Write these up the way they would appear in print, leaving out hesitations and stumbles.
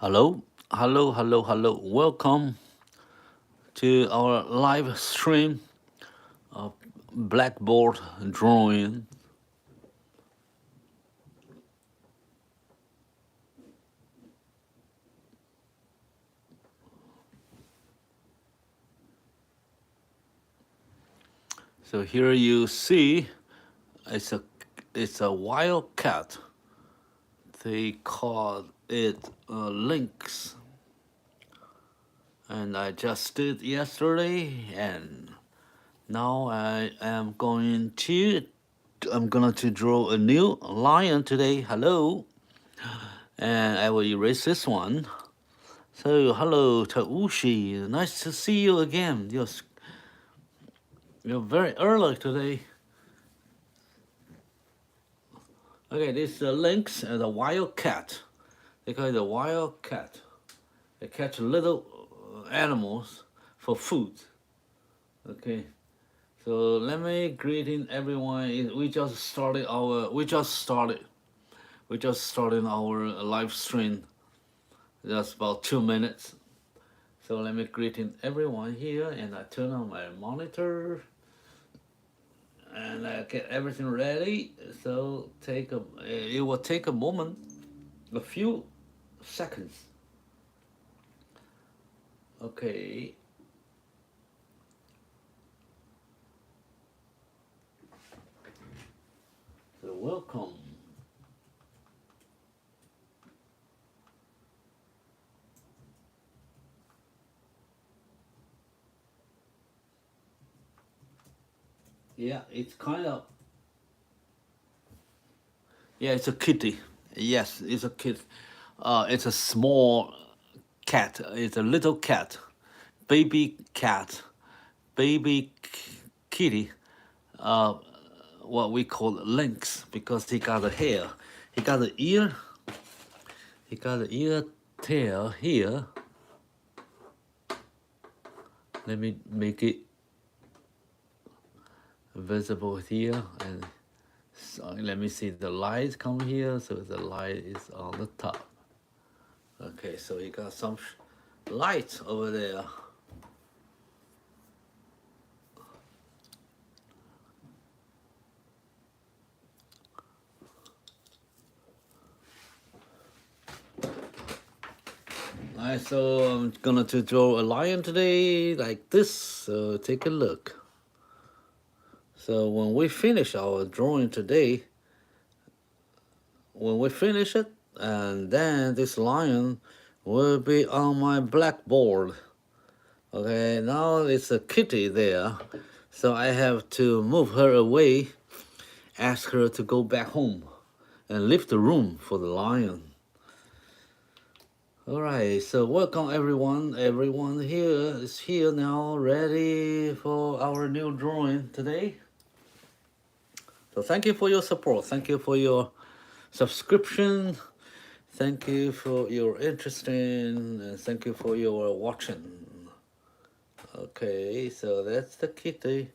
Hello, hello, hello, hello. Welcome to our live stream of Blackboard drawing. So here you see it's a wild cat. They call it lynx, and I just did yesterday, and now I'm gonna to draw a new lion today. Hello, and I will erase this one. So hello Taushi, nice to see you again. You're very early today. Okay, this is the lynx and the wild cat. They call it the wild cat. They catch little animals for food. Okay, so let me greeting everyone. We just started our live stream. Just about 2 minutes. So let me greeting everyone here, and I turn on my monitor, and I get everything ready. So it will take a moment, a few seconds. Okay. So welcome. Yeah, it's kind of. Yeah, it's a kitty. Yes, it's a kid. It's a small cat. It's a little cat, baby cat, baby kitty. Uh, what we call lynx because he got a hair. He got an ear. He got an ear tail here. Let me make it visible here, and so let me see the light come here. So the light is on the top. Okay, so you got some light over there. Alright, so I'm gonna to draw a lion today like this. So take a look. So when we finish our drawing today, when we finish it, and then this lion will be on my blackboard. Okay, now it's a kitty there, so I have to move her away, ask her to go back home, and leave the room for the lion. All right, so welcome everyone. Everyone here is here now, ready for our new drawing today. So thank you for your support. Thank you for your subscription. Thank you for your interest in, and thank you for your watching. Okay, so that's the kitty.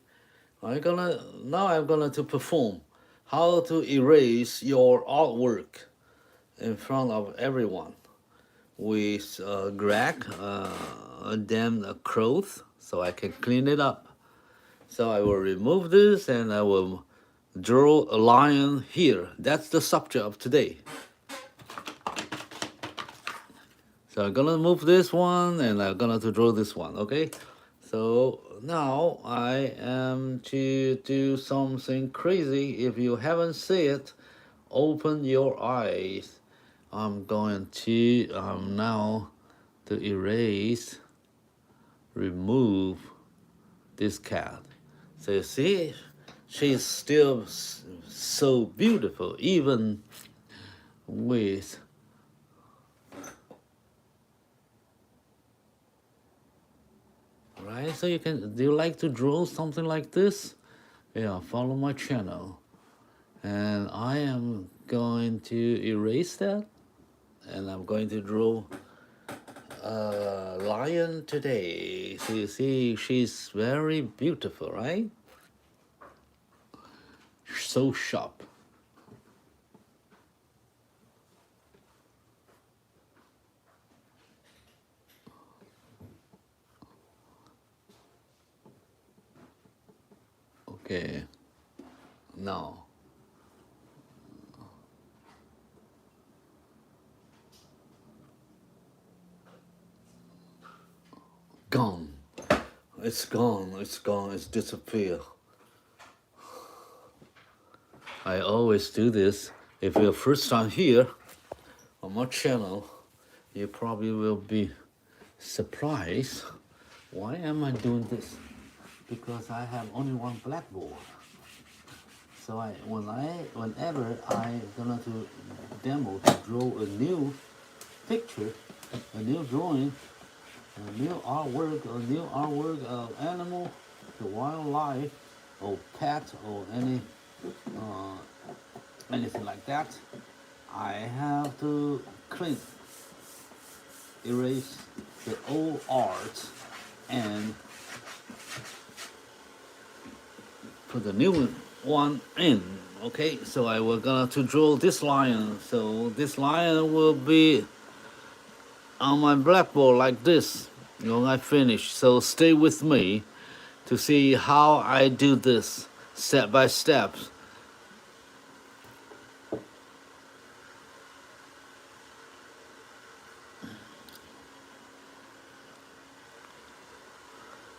I'm gonna to perform how to erase your artwork in front of everyone with Greg damn clothes so I can clean it up. So I will remove this and I will draw a lion here. That's the subject of today. So I'm gonna move this one and I'm gonna to draw this one, okay? So now I am to do something crazy. If you haven't seen it, open your eyes. I'm going to now to remove this cat. So you see, she's still so beautiful, even with right. So do you like to draw something like this? Yeah, follow my channel, and I am going to erase that, and I'm going to draw a lion today. So you see, she's very beautiful, right? So sharp. Okay, now gone. It's gone. It's gone. It's disappeared. I always do this. If you're first time here on my channel, you probably will be surprised. Why am I doing this? Because I have only one blackboard. So whenever I gonna to demo to draw a new picture, a new drawing, a new artwork of animal, the wildlife, or pet, or anything like that, I have to erase the old art and put the new one in. Okay, so I was gonna to draw this lion. So this lion will be on my blackboard like this when I finish. So stay with me to see how I do this step by step.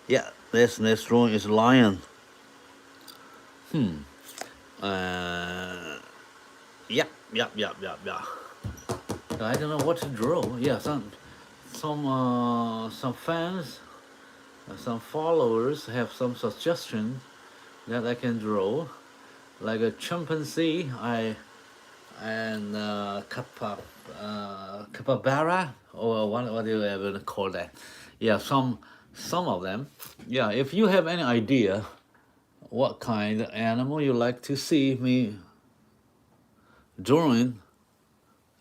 Yeah, this next drawing is lion. Yeah. I don't know what to draw. Yeah, some fans, some followers have some suggestion that I can draw, like a chimpanzee. And capybara, or what do you ever call that? Yeah, some of them. Yeah, if you have any idea what kind of animal you like to see me drawing,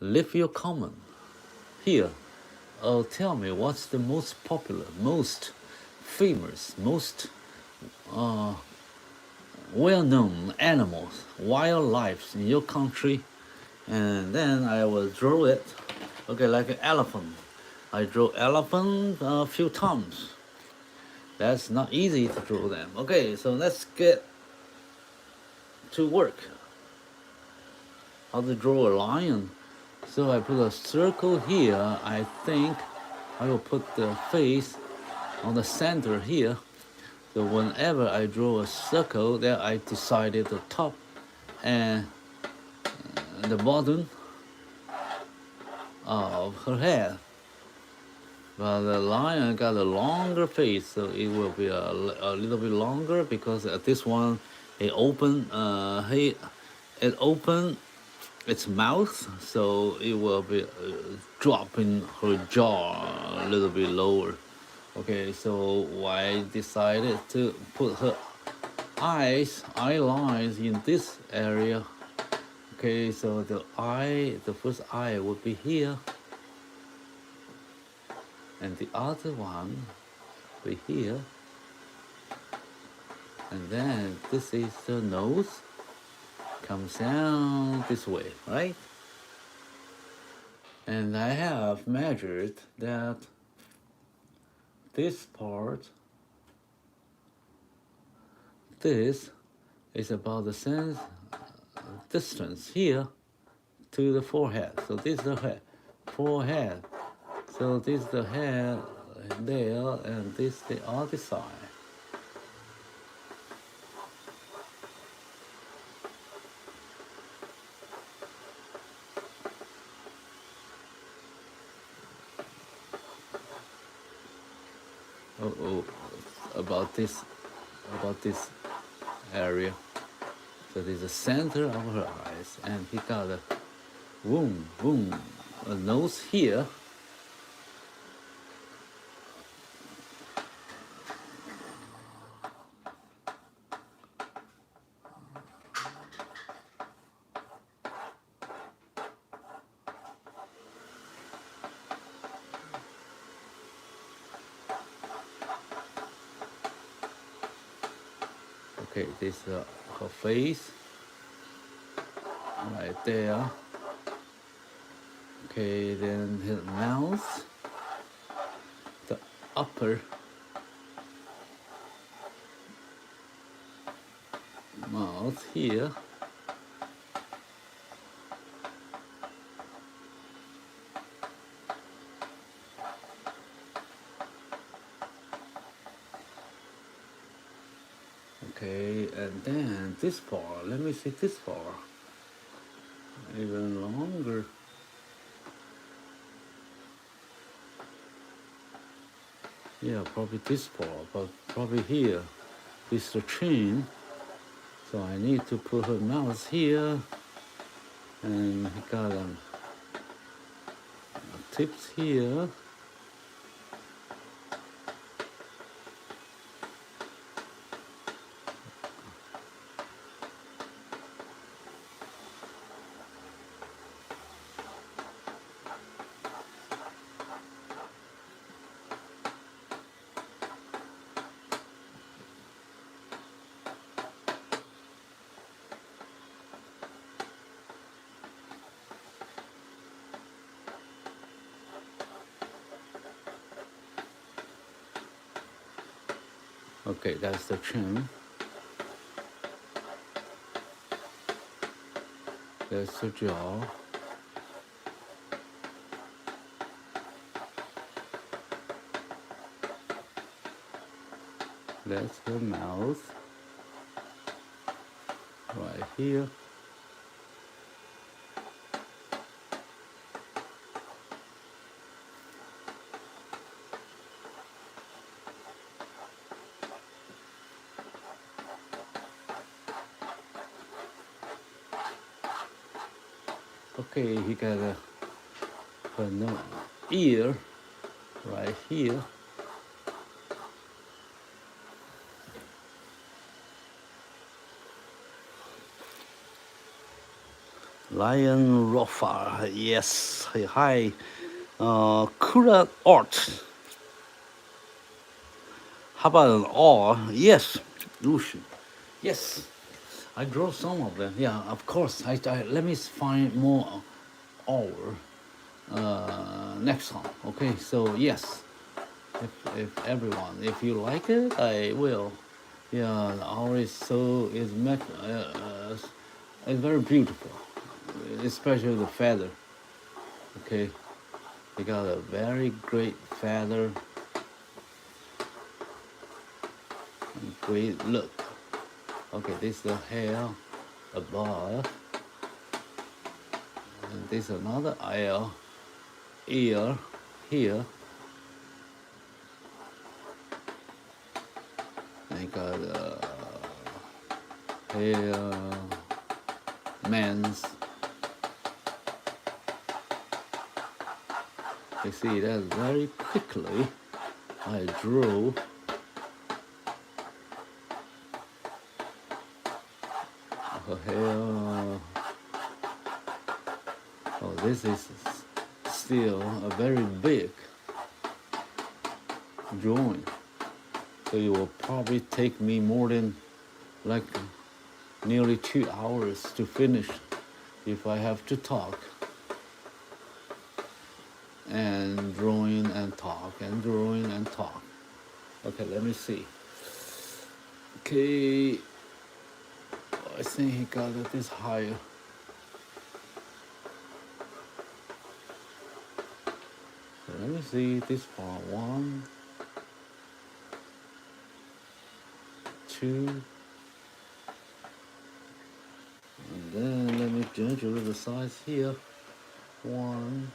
leave your comment here. Tell me what's the most popular, most famous, most well-known animals, wildlife in your country, and then I will draw it. Okay, like an elephant. I draw elephant a few times. That's not easy to draw them. Okay, so let's get to work. How to draw a lion. So I put a circle here. I think I will put the face on the center here. So whenever I draw a circle, there I decided the top and the bottom of her head. But the lion got a longer face, so it will be a little bit longer because this one it opened its mouth, so it will be dropping her jaw a little bit lower. Okay, so I decided to put her eye lines in this area. Okay, so the first eye would be here, and the other one will be here, and then this is the nose, comes down this way, right? And I have measured that this part, this is about the same distance here to the forehead. So this is the head, forehead. So this is the head there, and this the other side. About this area. So this is the center of her eyes, and he got a a nose here. Okay, this is her face, right there. Okay, then her mouth, the upper mouth here. Okay, and then this part, let me see this part. Even longer. Yeah, probably this part, but probably here is the chin. So I need to put her mouth here, and he got tips here. Okay, that's the chin. That's the jaw. That's the mouth. Right here. Okay, he got a ear right here. Lion Rofa, yes. Hi. Kura art. How about an R? Yes. Lucian. Yes. I draw some of them. Yeah, of course. Let me find more R next time. Okay, so yes. If everyone, if you like it, I will. Yeah, R is it's very beautiful, especially the feather. Okay, they got a very great feather, and great look. Okay, this is the hair above, and this is another ear here. They got hair, man's. You see that very quickly I drew her hair. Oh, this is still a very big drawing. So it will probably take me more than like nearly 2 hours to finish if I have to talk and drawing and talk and drawing and talk. Okay, let me see. Okay, I think he got it this higher. So let me see this part. 1, 2, and then let me judge a little size here. 1,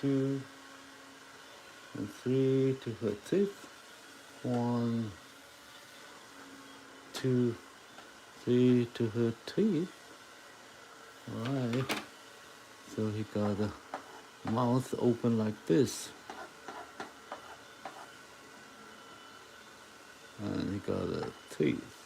2, and 3 to her teeth. 1, 2, 3 to her teeth. Alright. So he got the mouth open like this. And he got the teeth.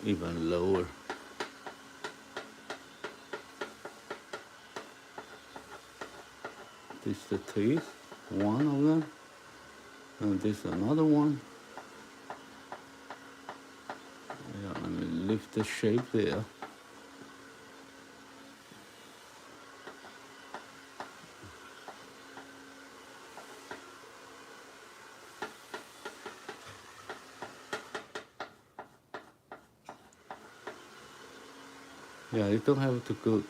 Even lower. This is the teeth, one of them, and this another one. with the shape there. Yeah, you don't have to go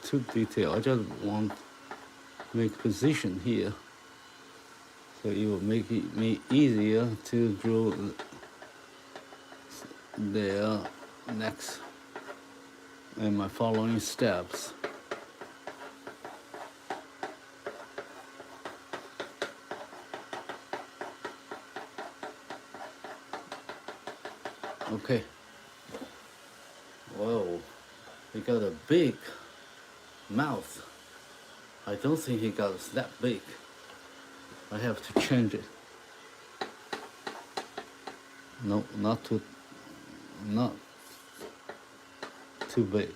too detailed. I just want to make position here, so it will make it easier to draw there next and my following steps. Okay. Whoa, he got a big mouth. I don't think he got that big. I have to change it. No, not too big.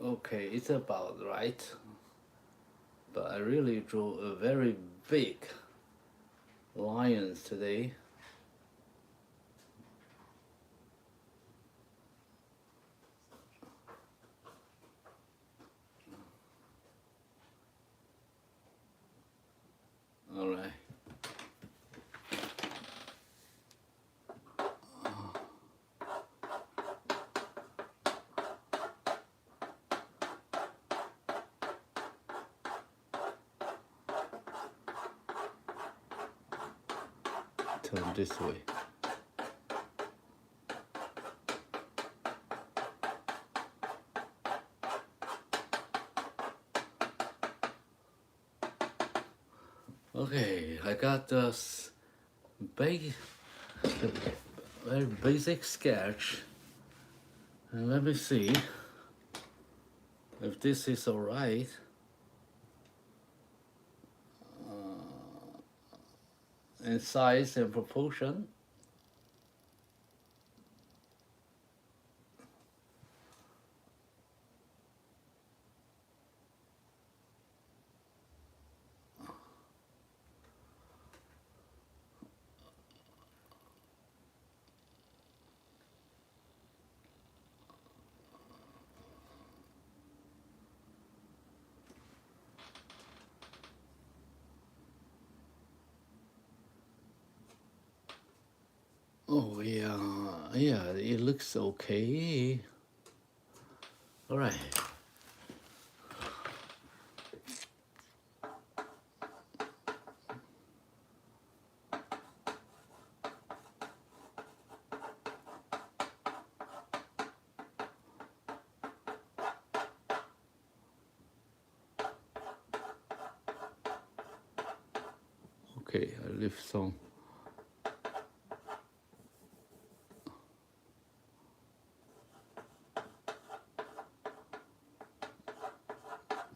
Okay, it's about right, but I really drew a very big lions today. All right. Turn this way. Okay, I got this very basic sketch, and let me see if this is all right. In size and proportion. Oh yeah, it looks okay. All right. Okay, I leave some.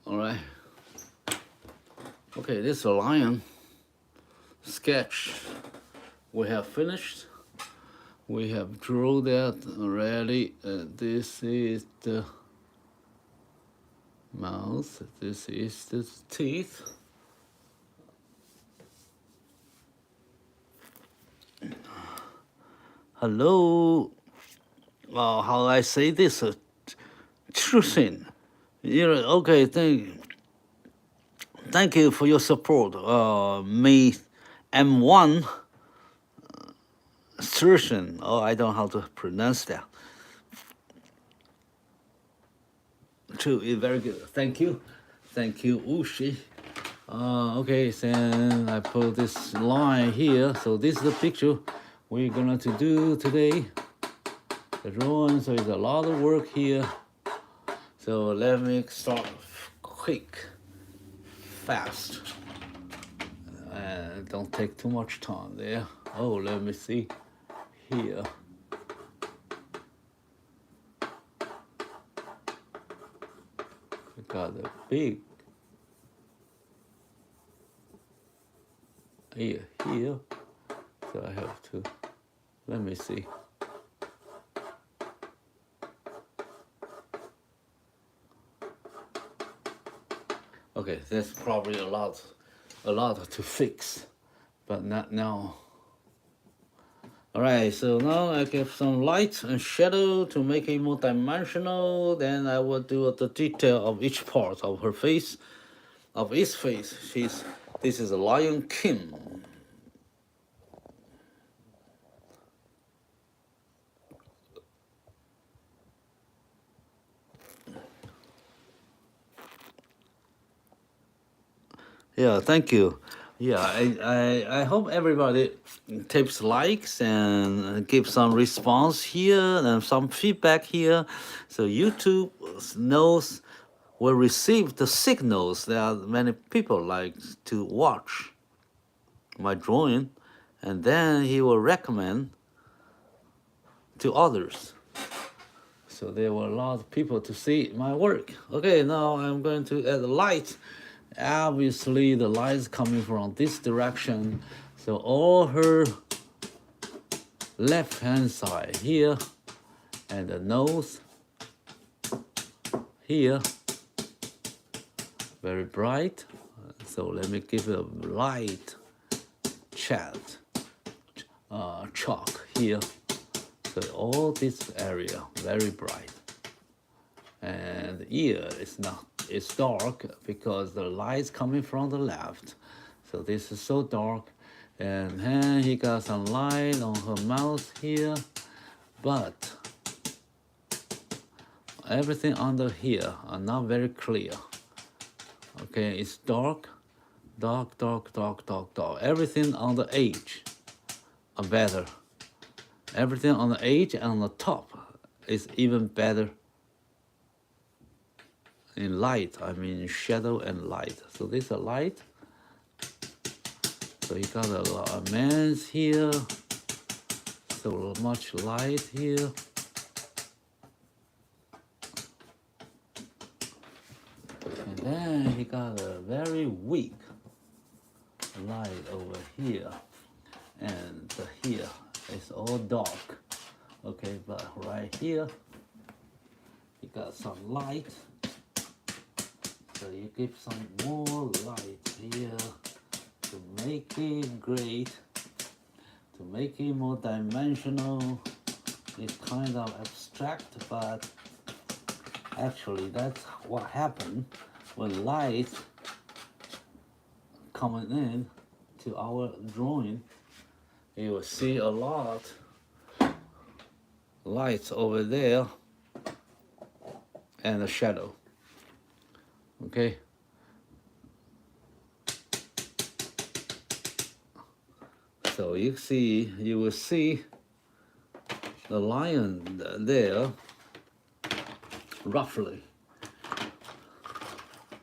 All right. Okay, this is a lion sketch we have finished. We have drawn that already. This is the mouth. This is the teeth. Hello. How I say this? Truthing. Okay. Thank you for your support. Me, M1 Truthing. Oh, I don't know how to pronounce that. True, it's very good. Thank you, Ushi. Okay, then I put this line here. So this is the picture we're gonna to do today. The drawing. So it's a lot of work here. So let me start quick, fast. and don't take too much time there. Oh, let me see here. We got a big here, so I have to, let me see. Okay, there's probably a lot to fix, but not now. All right, so now I give some light and shadow to make it more dimensional. Then I will do the detail of each part of her face, of his face. This is a Lion King. Yeah, thank you. Yeah, I hope everybody takes likes and give some response here and some feedback here. So YouTube will receive the signals that many people like to watch my drawing, and then he will recommend to others. So there were a lot of people to see my work. Okay, now I'm going to add light. Obviously the light is coming from this direction, so all her left hand side here and the nose here very bright. So let me give it a light chalk here, so all this area very bright, and the ear is not, it's dark because the light's coming from the left, so this is so dark. And then he got some light on her mouth here, but everything under here are not very clear. Okay, it's dark. Everything on the edge are better. Everything on the edge and on the top is even better in light, I mean shadow and light. So this is a light. So you got a lot of man's here, so much light here. And then he got a very weak light over here, and here it's all dark. Okay, but right here you got some light. So you give some more light here to make it great, to make it more dimensional. It's kind of abstract, but actually that's what happened when light coming in to our drawing. You will see a lot lights over there and a shadow. Okay. So you will see the lion there roughly.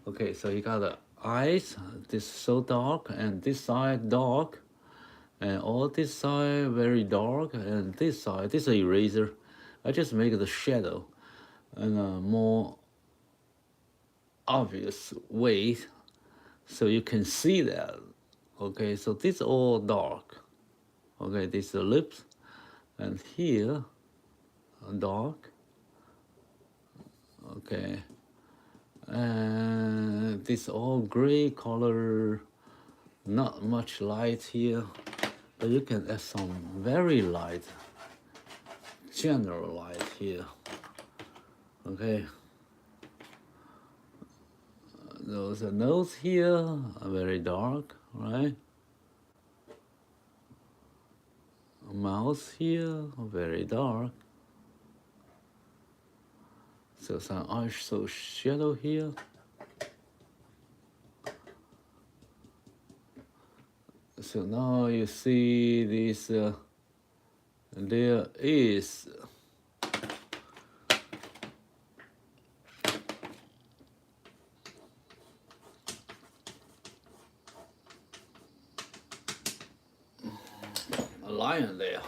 Okay, so you got the eyes, this is so dark, and this side dark, and all this side very dark, and this side, this is an eraser. I just make the shadow in a more obvious way so you can see that. Okay, so this is all dark. Okay, this is the lips, and here dark. Okay, and this all gray color, not much light here, but you can add some very light, general light here. Okay, those are nose here are very dark, right? Mouth here very dark. So some eyes so shadow here. So now you see this, there is lion there,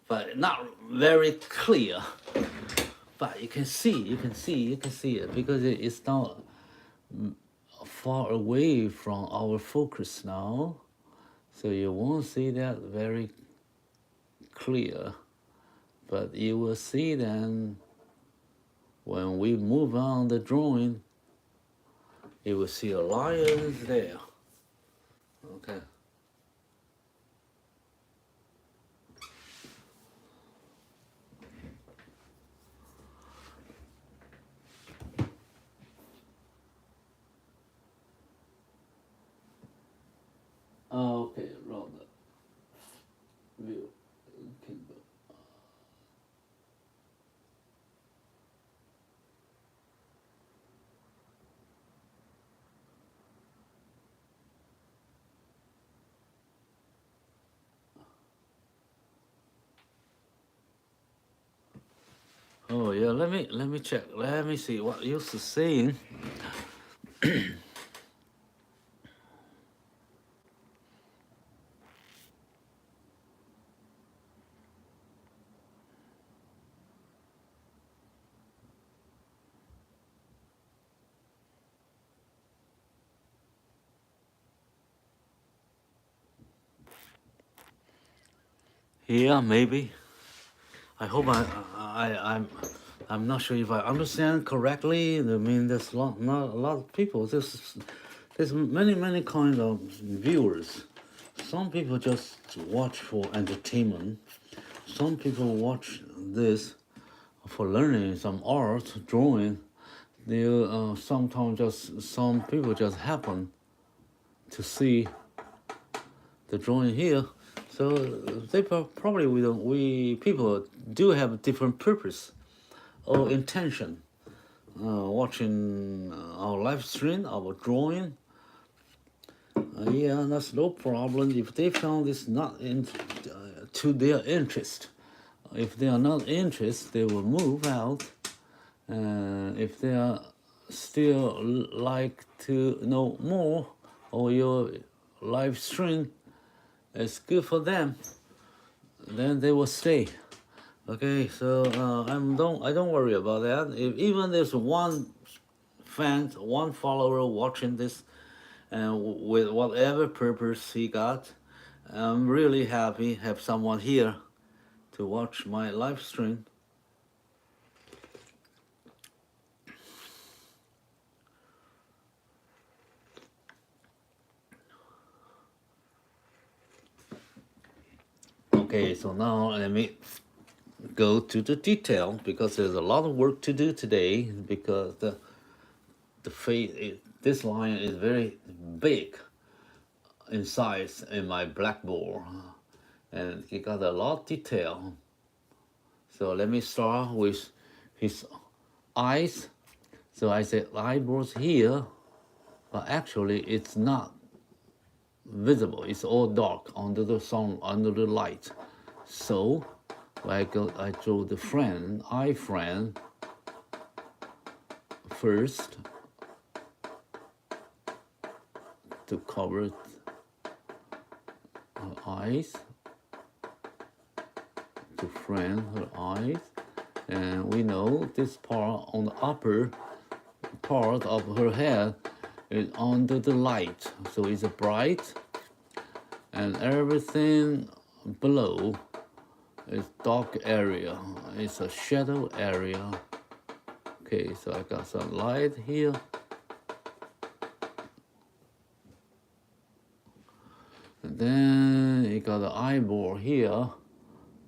but not very clear. But you can see it because it's not far away from our focus now, so you won't see that very clear, but you will see then when we move on the drawing, you will see a lion there. Okay. Okay, Rod. View. Oh yeah, let me check. Let me see what you're saying. Yeah, maybe. I hope I'm not sure if I understand correctly. I mean, there's not a lot of people. There's many kind of viewers. Some people just watch for entertainment. Some people watch this for learning some art, drawing. They sometimes just some people just happen to see the drawing here. So they probably we people do have different purpose or intention watching our live stream, our drawing. Yeah, that's no problem if they found this not to their interest. If they are not interested, they will move out. If they are still like to know more, or your live stream is good for them, then they will stay. Okay, so I don't worry about that. If even there's one fan, one follower watching this, and with whatever purpose he got, I'm really happy have someone here to watch my live stream. Okay, so now let me go to the detail because there's a lot of work to do today because the face this line is very big in size in my blackboard and it got a lot of detail. So let me start with his eyes. So I said eyeballs here, but actually it's not visible. It's all dark under the sun, under the light. So I draw the eye friend first to cover her eyes, to frame her eyes, and we know this part on the upper part of her head is under the light, so it's bright, and everything below is dark area, it's a shadow area. Okay, so I got some light here. And then he got the eyeball here,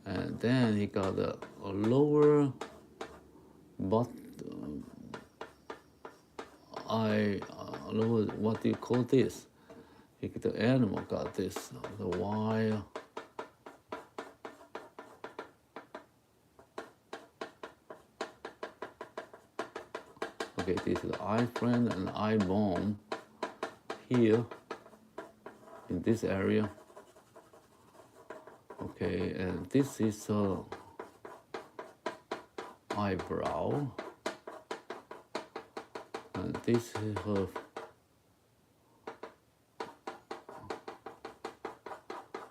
and then he got a lower lower, what do you call this? The animal got this, the wire. Okay, this is the eye friend and eye bone here in this area. Okay, and this is a eyebrow, and this is her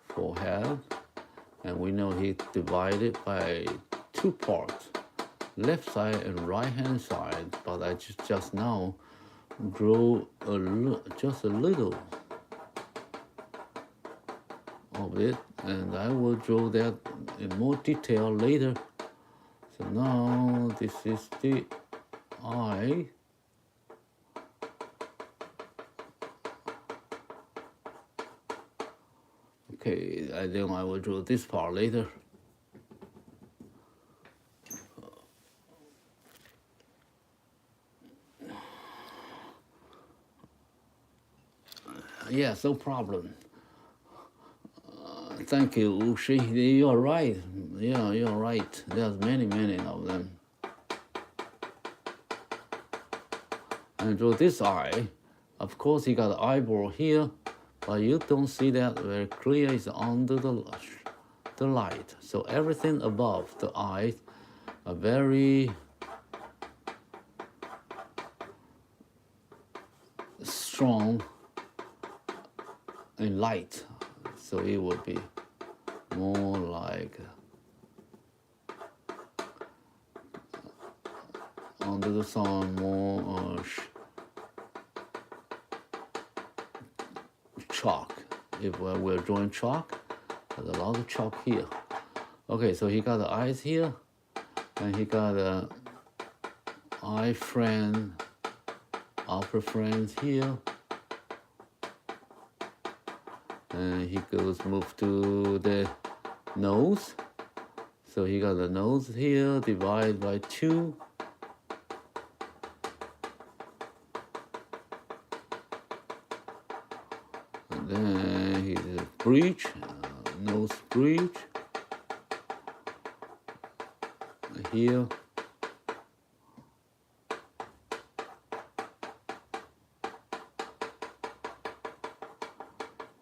forehead, And we know he divided by 2 parts, left side and right hand side, but I just now drew just a little of it, and I will draw that in more detail later. So now this is the eye. Okay, I think I will draw this part later. Yes, no problem. Thank you, Ushi. You're right. Yeah, you're right. There's many of them. And draw this eye. Of course, he got the eyeball here, but you don't see that very clear. It's under the light. So everything above the eyes are very strong and light. So it would be more like under the sun, more chalk. If we're drawing chalk, there's a lot of chalk here. Okay, so he got the eyes here, and he got the eye frame, upper frames here. And he move to the nose. So he got the nose here, divided by 2. And then he did a bridge, nose bridge. Here.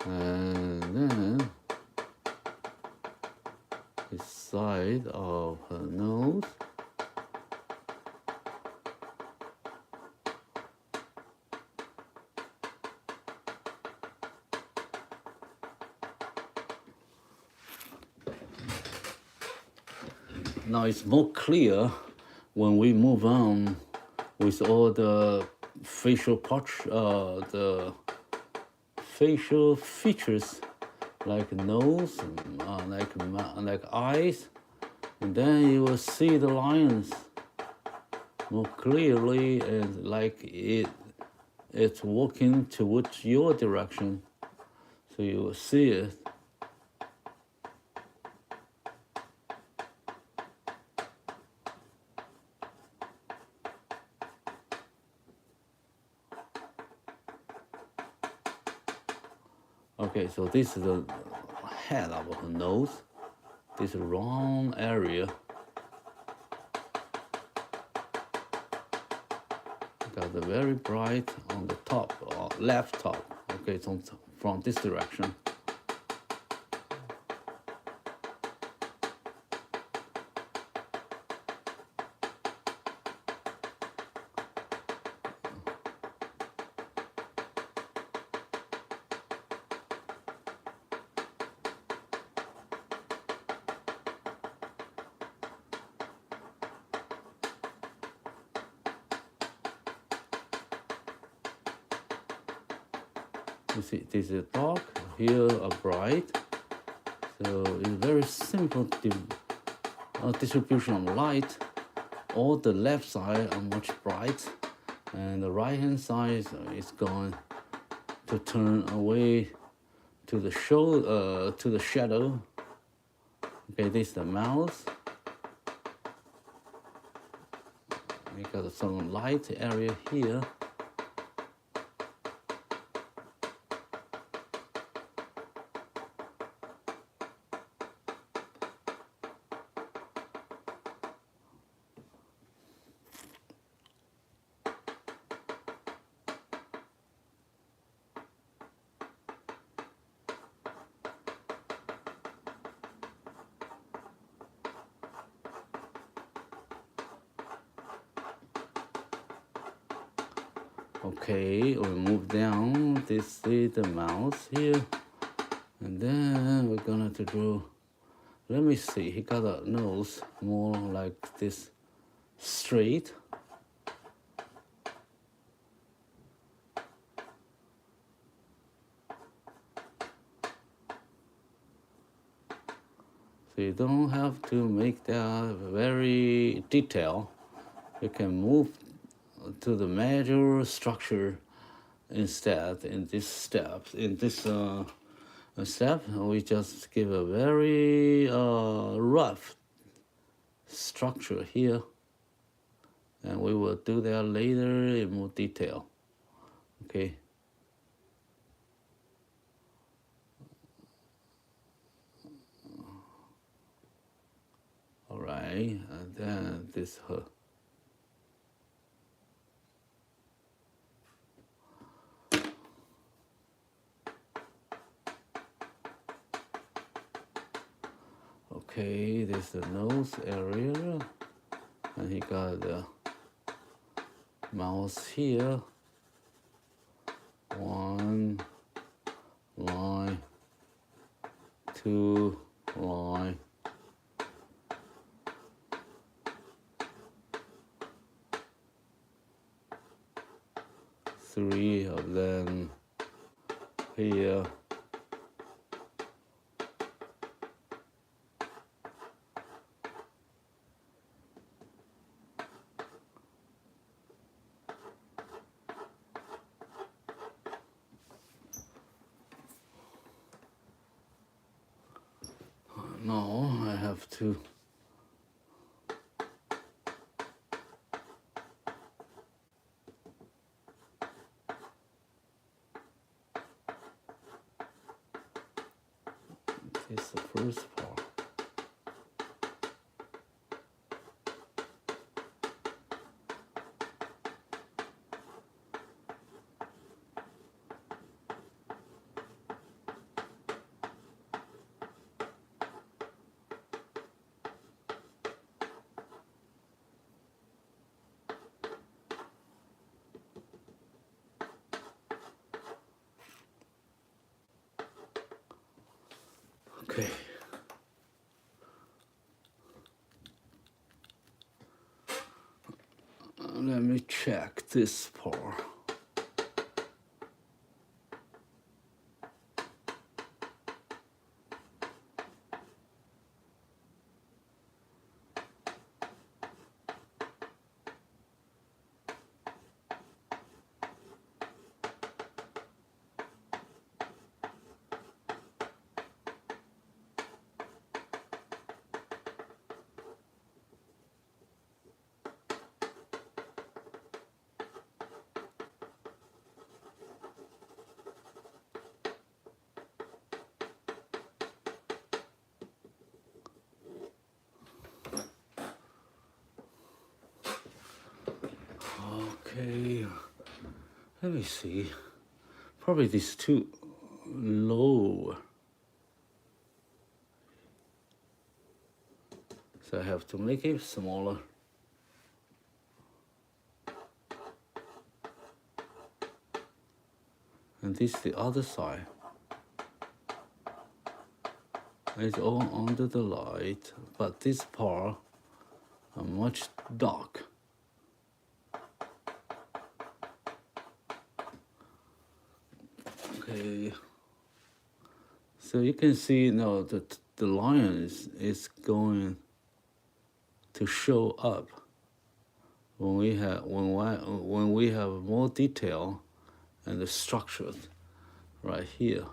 And then the side of her nose. Now it's more clear when we move on with all the facial the facial features like nose, like eyes, and then you will see the lines more clearly, and like it's walking towards your direction, so you will see it. Okay, so this is the head of her nose, this round area. Got the very bright on the top, left top. Okay, it's from this direction. You see, this is dark, here are bright. So it's very simple distribution of light. All the left side are much bright, and the right hand side is going to turn away to the shadow. Okay, this is the mouth. We got some light area here. Okay, we move down. This is the mouth here, and then we're gonna to draw Let me see. He got a nose more like this, straight. So you don't have to make that very detailed. You can move to the major structure instead in this step. In this step, we just give a very rough structure here, and we will do that later in more detail. Okay. All right, and then this her. Okay, this is the nose area, and he got the mouth here. One line, two line, three of them here. Now I have to this is the first part. Okay. Let me check this part. Okay, let me see. Probably this too low. So I have to make it smaller. And this is the other side. It's all under the light, but this part are much dark. Okay, so you can see now that the line is going to show up when we have more detail and the structure right here.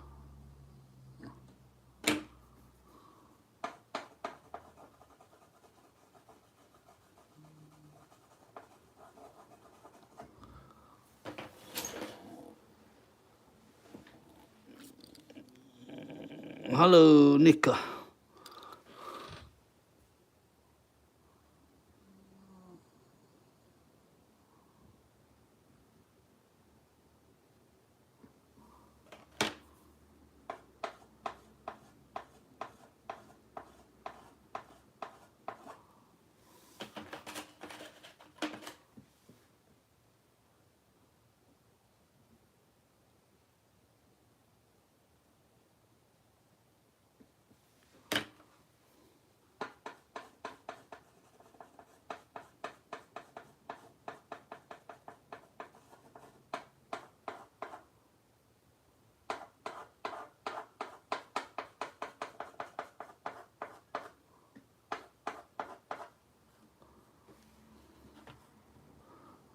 Hello, Nika.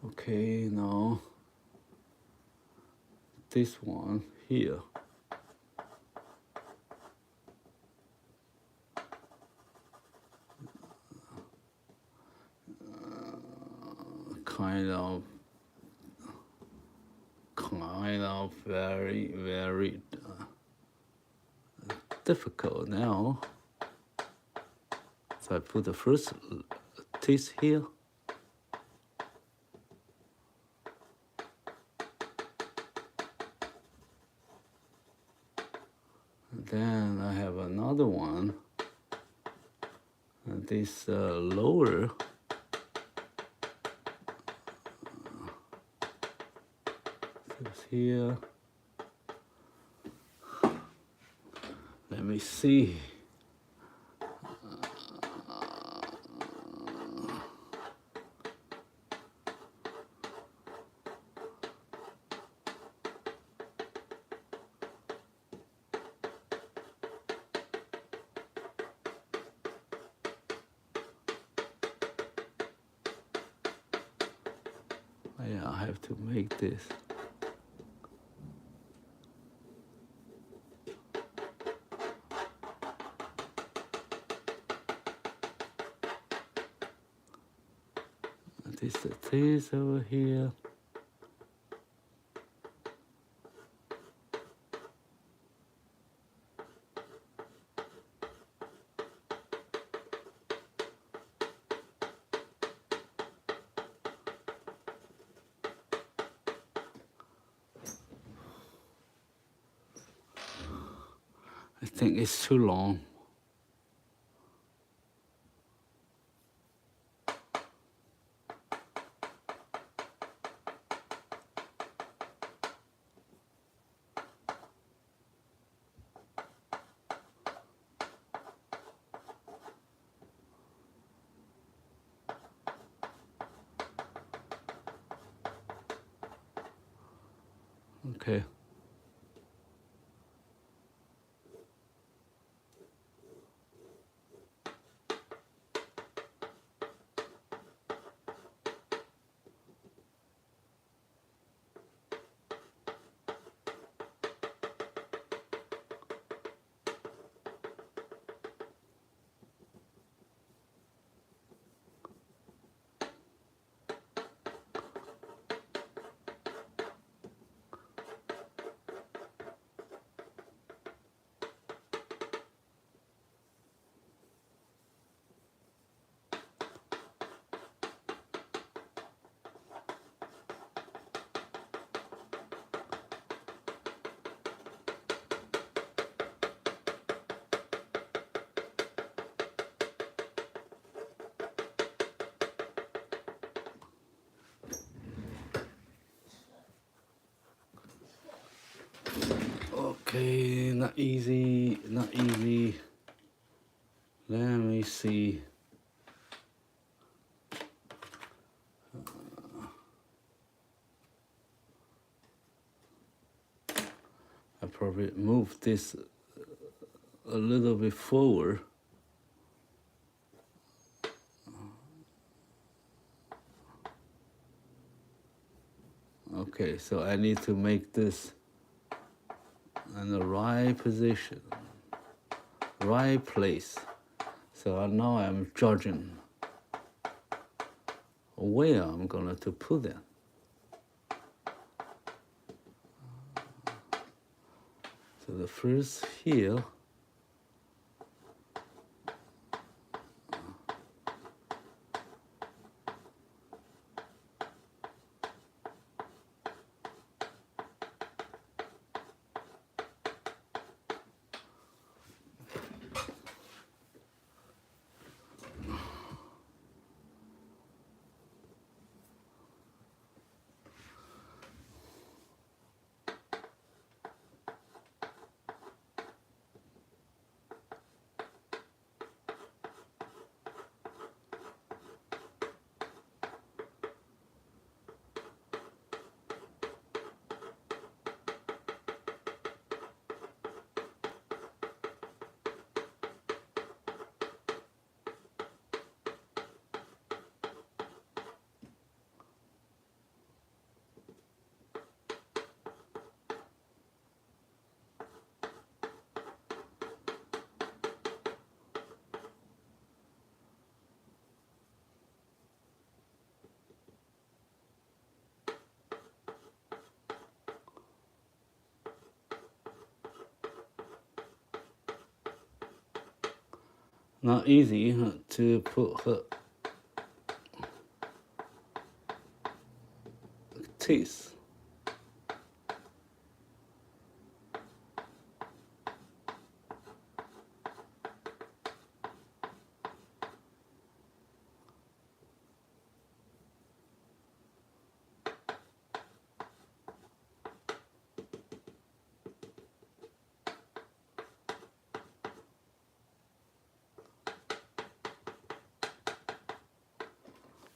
Okay, now this one here. Kind of very difficult now. So I put the first teeth here. And then I have another one. And this lower. This here. Let me see. Yeah, I have to make this. This over here. I think it's too long. Okay. Okay, not easy, not easy. Let me see. I probably move this a little bit forward. Okay, so I need to make this in the right position, right place. So now I'm judging where I'm going to put them. So the first here. not easy to put her teeth.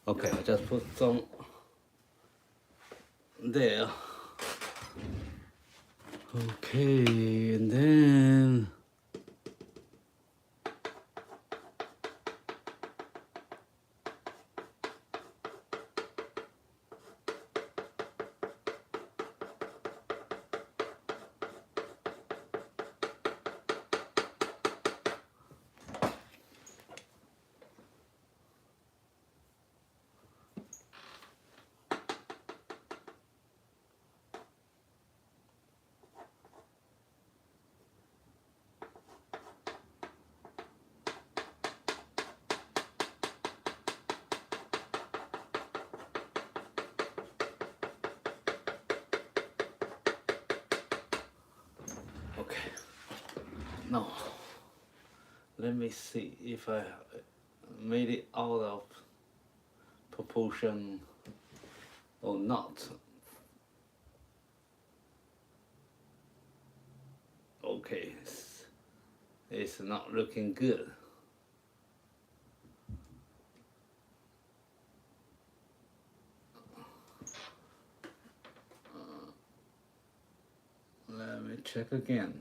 Okay, I just put some there. Okay, and then okay. Now, let me see if I made it out of proportion or not. Okay, it's not looking good. Let me check again.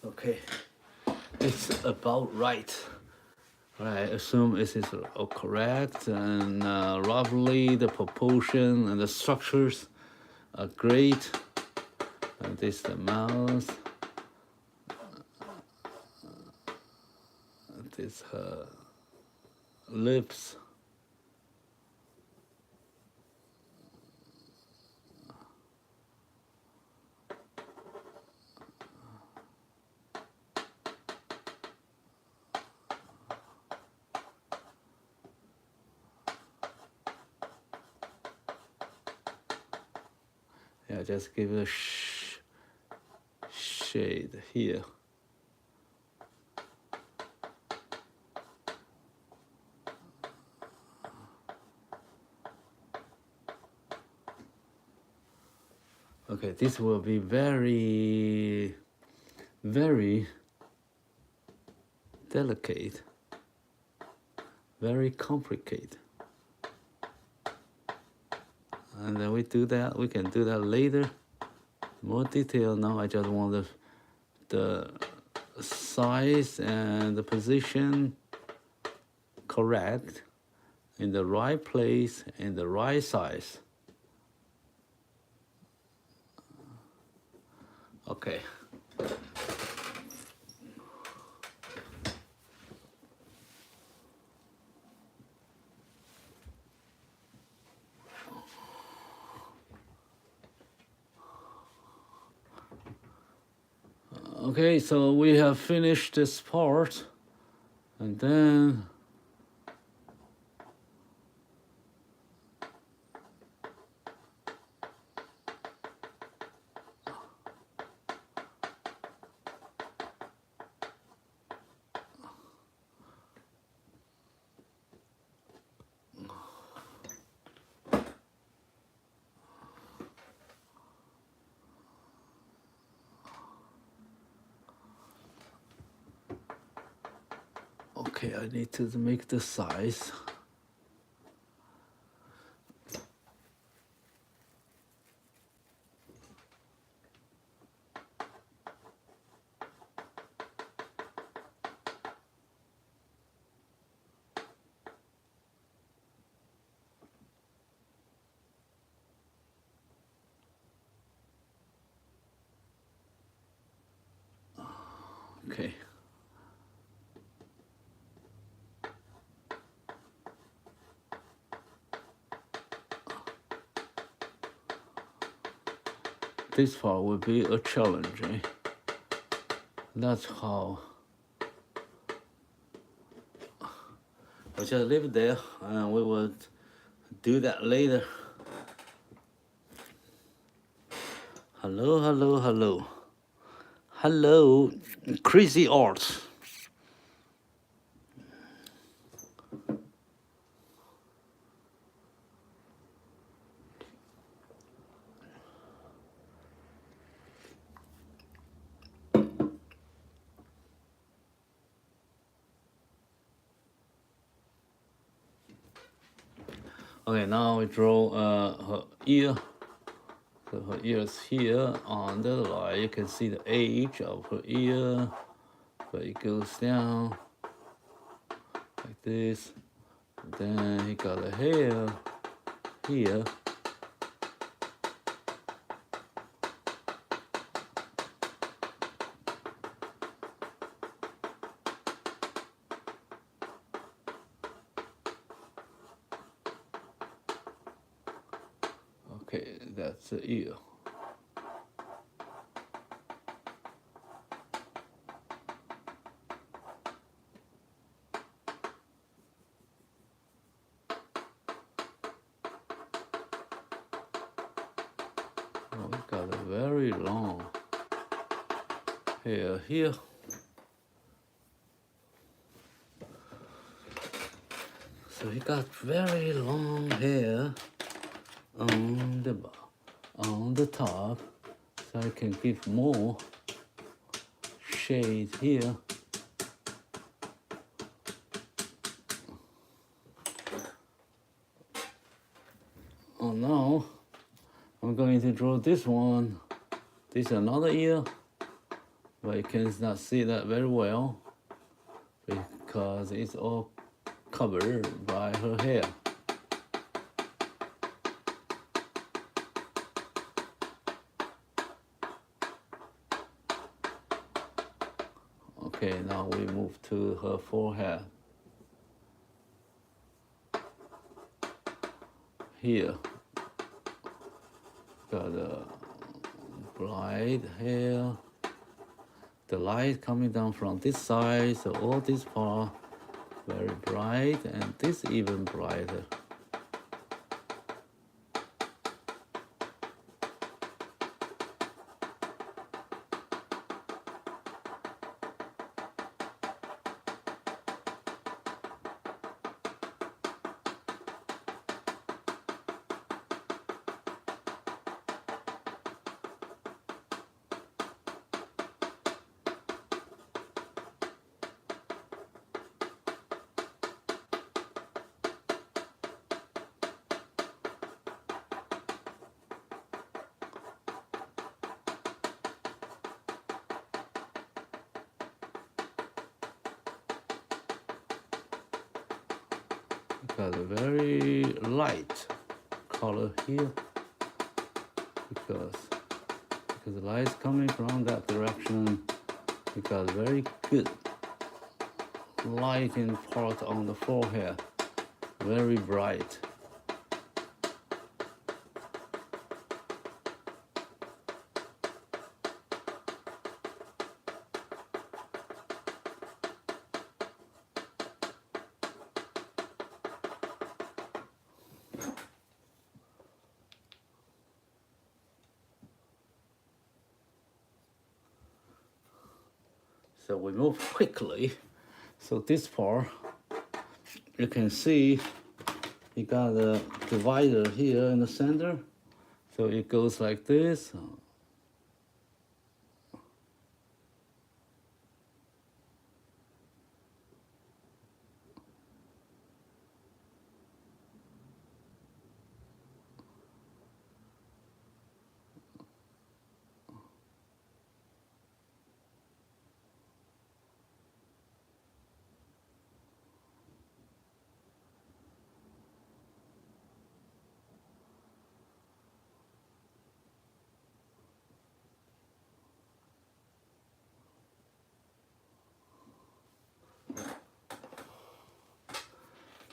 Okay, it's about right. I assume this is all correct, and roughly the proportion and the structures are great. And this is the mouth. This her lips. Yeah, just give it a shade here. Okay, this will be very, very delicate, very complicated. And then we can do that later. More detail now. I just want the size and the position correct, in the right place, in the right size. Okay. Okay, so we have finished this part, and then Okay, I need to make the size. Okay. This part will be a challenge. That's how. We'll just leave it there, and we will do that later. Hello, hello, hello. Hello, Crazy Arts. Okay, now we draw her ear. So her ear is here on the line. You can see the edge of her ear, but it goes down like this. Then he got a hair here. Okay, that's the ear. Oh, we got a very long hair here. So he got very long hair on the top, so I can give more shade here. Oh, now I'm going to draw this one. This is another ear, but you cannot see that very well because it's all covered by her hair. Okay, now we move to her forehead. Here, got a bright hair. The light coming down from this side, so all this part very bright, and this even brighter. Got a very light color here because the light is coming from that direction. We got very good lighting part on the forehead, very bright. So we move quickly. So this part, you can see you got a divider here in the center. So it goes like this.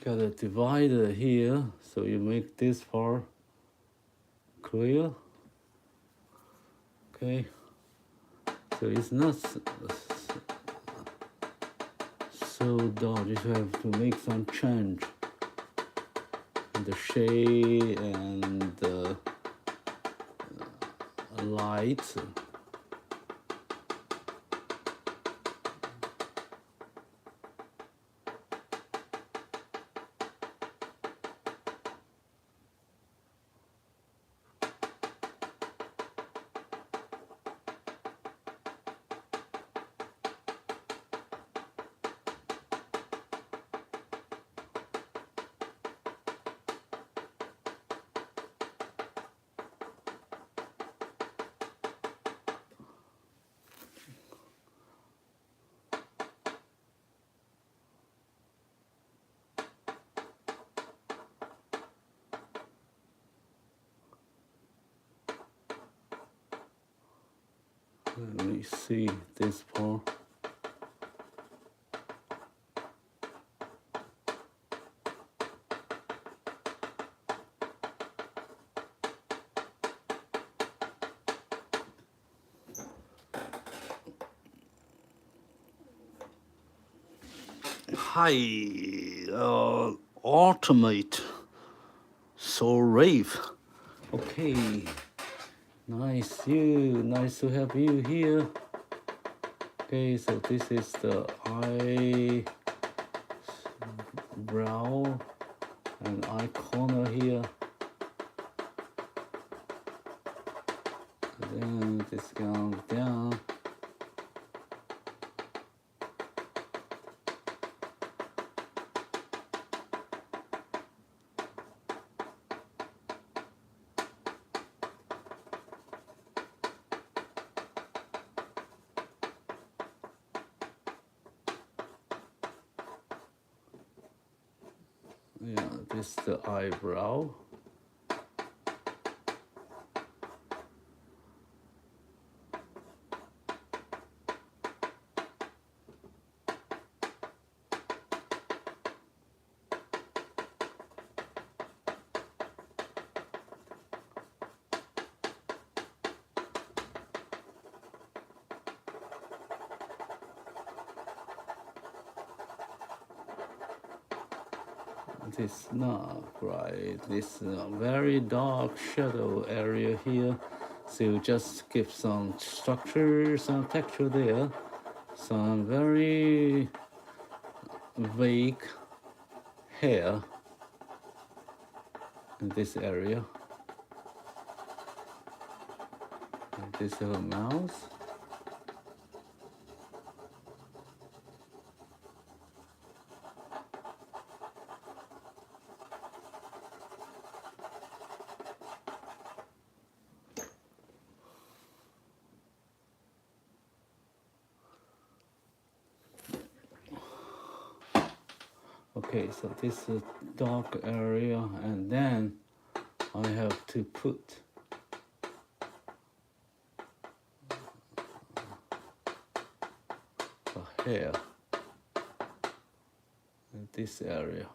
got a divider here, so you make this part clear. Okay, so it's not so dark. You have to make some change in the shade and the light. Let me see this part. Hi, ultimate so rave. Okay, nice to have you here. Okay, so this is the eyebrow and eye corner here. And then this comes down. Yeah, this is the eyebrow. This not bright, this very dark shadow area here. So just give some structure, some texture there, some very vague hair in this area. And this is her mouth. Okay, so this is dark area, and then I have to put the hair in this area.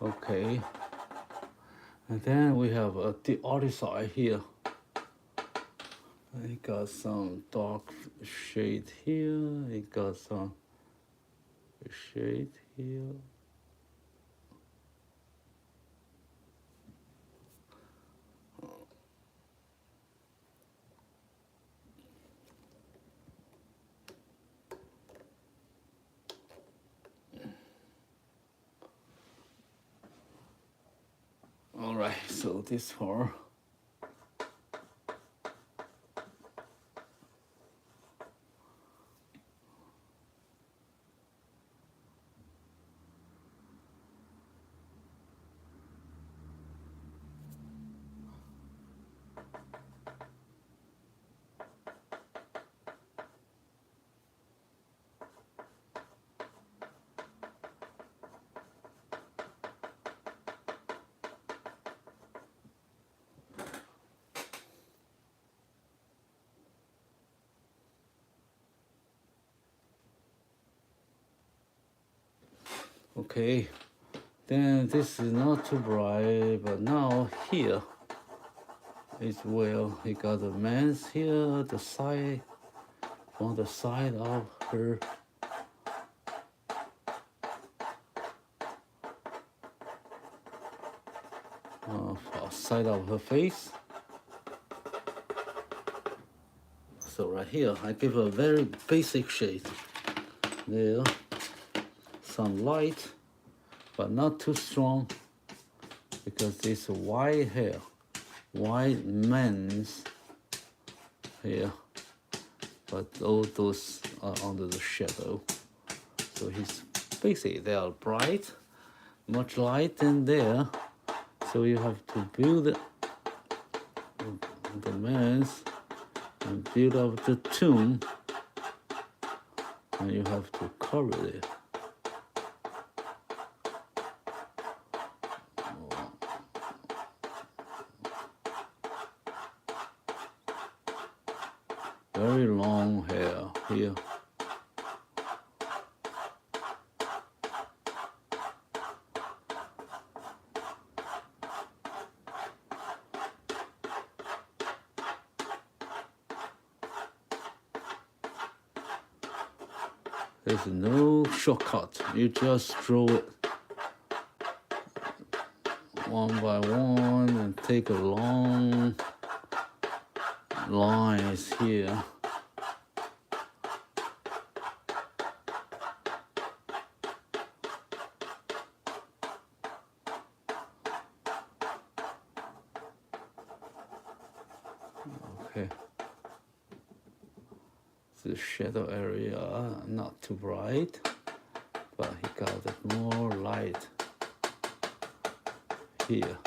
Okay, and then we have the other side here. It got some dark shade here, it got some shade here. So this part. Okay, then this is not too bright, but now here is where he got the man's here, the side, on the side of her. Side of her face. So right here, I give a very basic shade. There, some light, but not too strong, because it's white hair, white man's hair, but all those are under the shadow. So he's basically, they are bright, much light in there. So you have to build the man's and build up the tomb, and you have to cover it. Very long hair here. There's no shortcut. You just draw it one by one and take a long lines here. Okay. The shadow area not too bright, but he got more light here.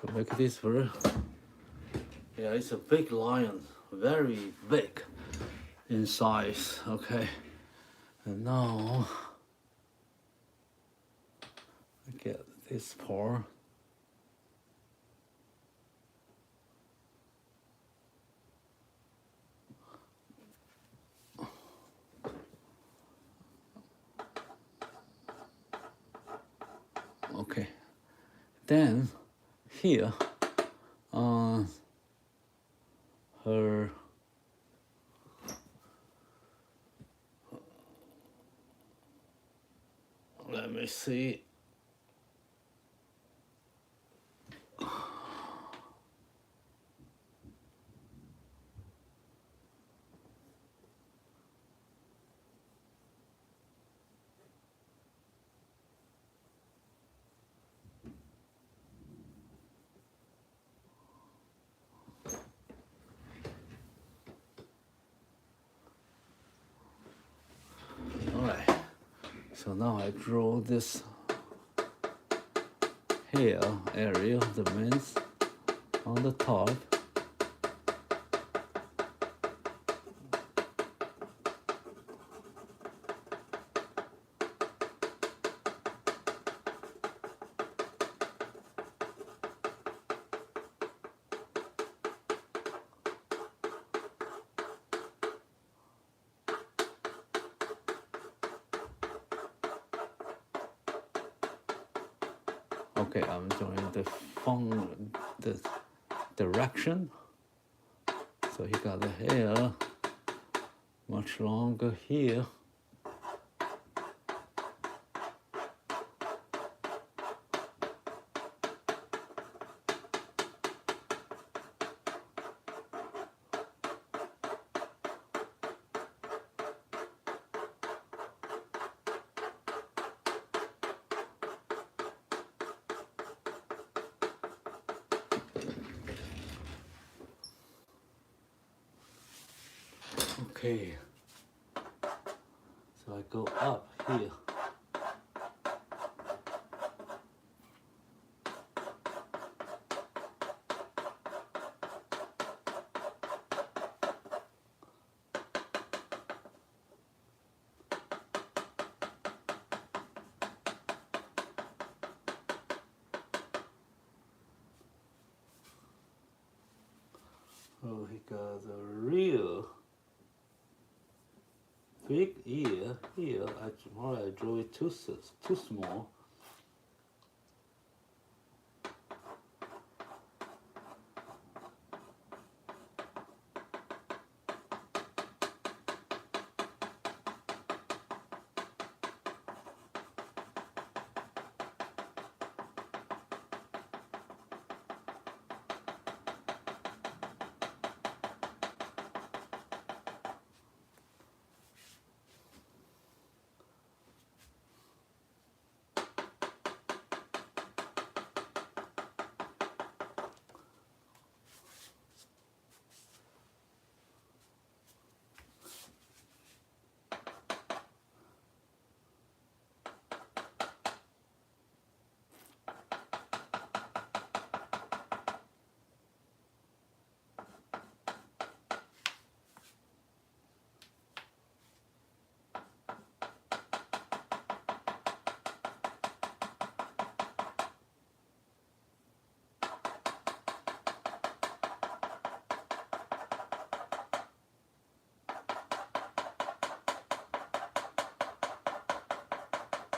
So make this very. Yeah, it's a big lion, very big in size, okay? And now, I get this part. Okay, then here, her let me see. So now I draw this hair area of the man's on the top. Okay, I'm doing the direction. So he got the hair much longer here. Okay, so I go up here. Oh, he got a real big ear here. I drew it too small.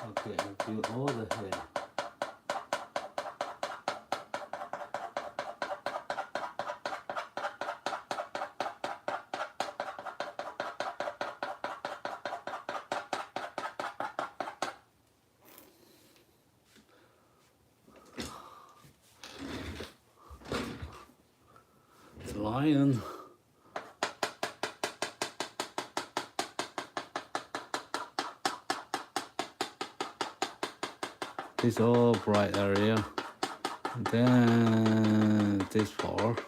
Okay, I'll do all the hair. The lion. This all bright area, and then this part.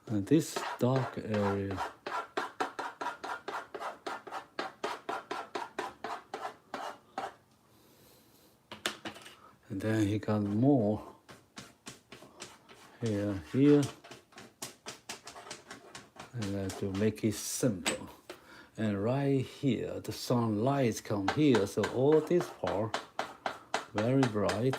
And this dark area. And then he got more here. And to make it simple. And right here, the sunlight come here, so all this part very bright.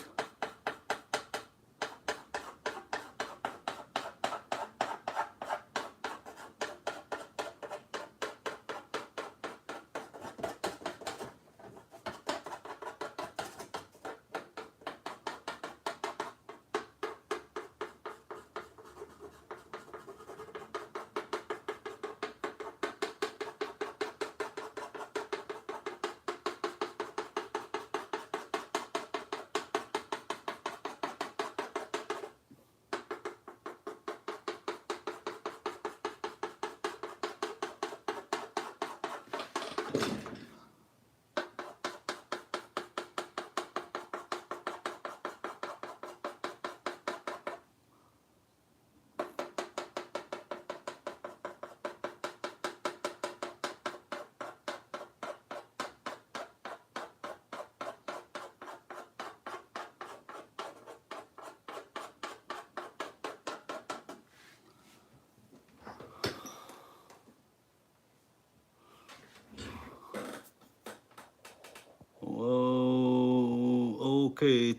Oh, okay.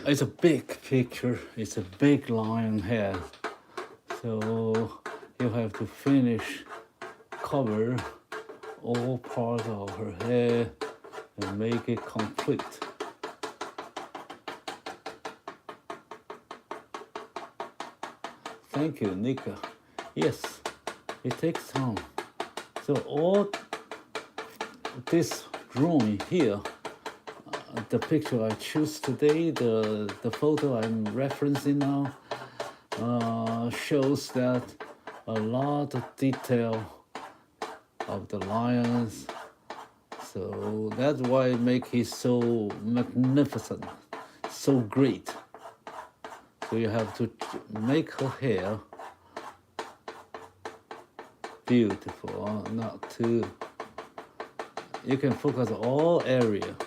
It's a big picture. It's a big lion head. So you have to finish cover all parts of her head and make it complete. Thank you, Nika. Yes, it takes time. So all this drawing here, the picture I choose today, the photo I'm referencing now, shows that a lot of detail of the lions. So that's why it makes it so magnificent. so great. So you have to make her hair beautiful, not too. You can focus all area.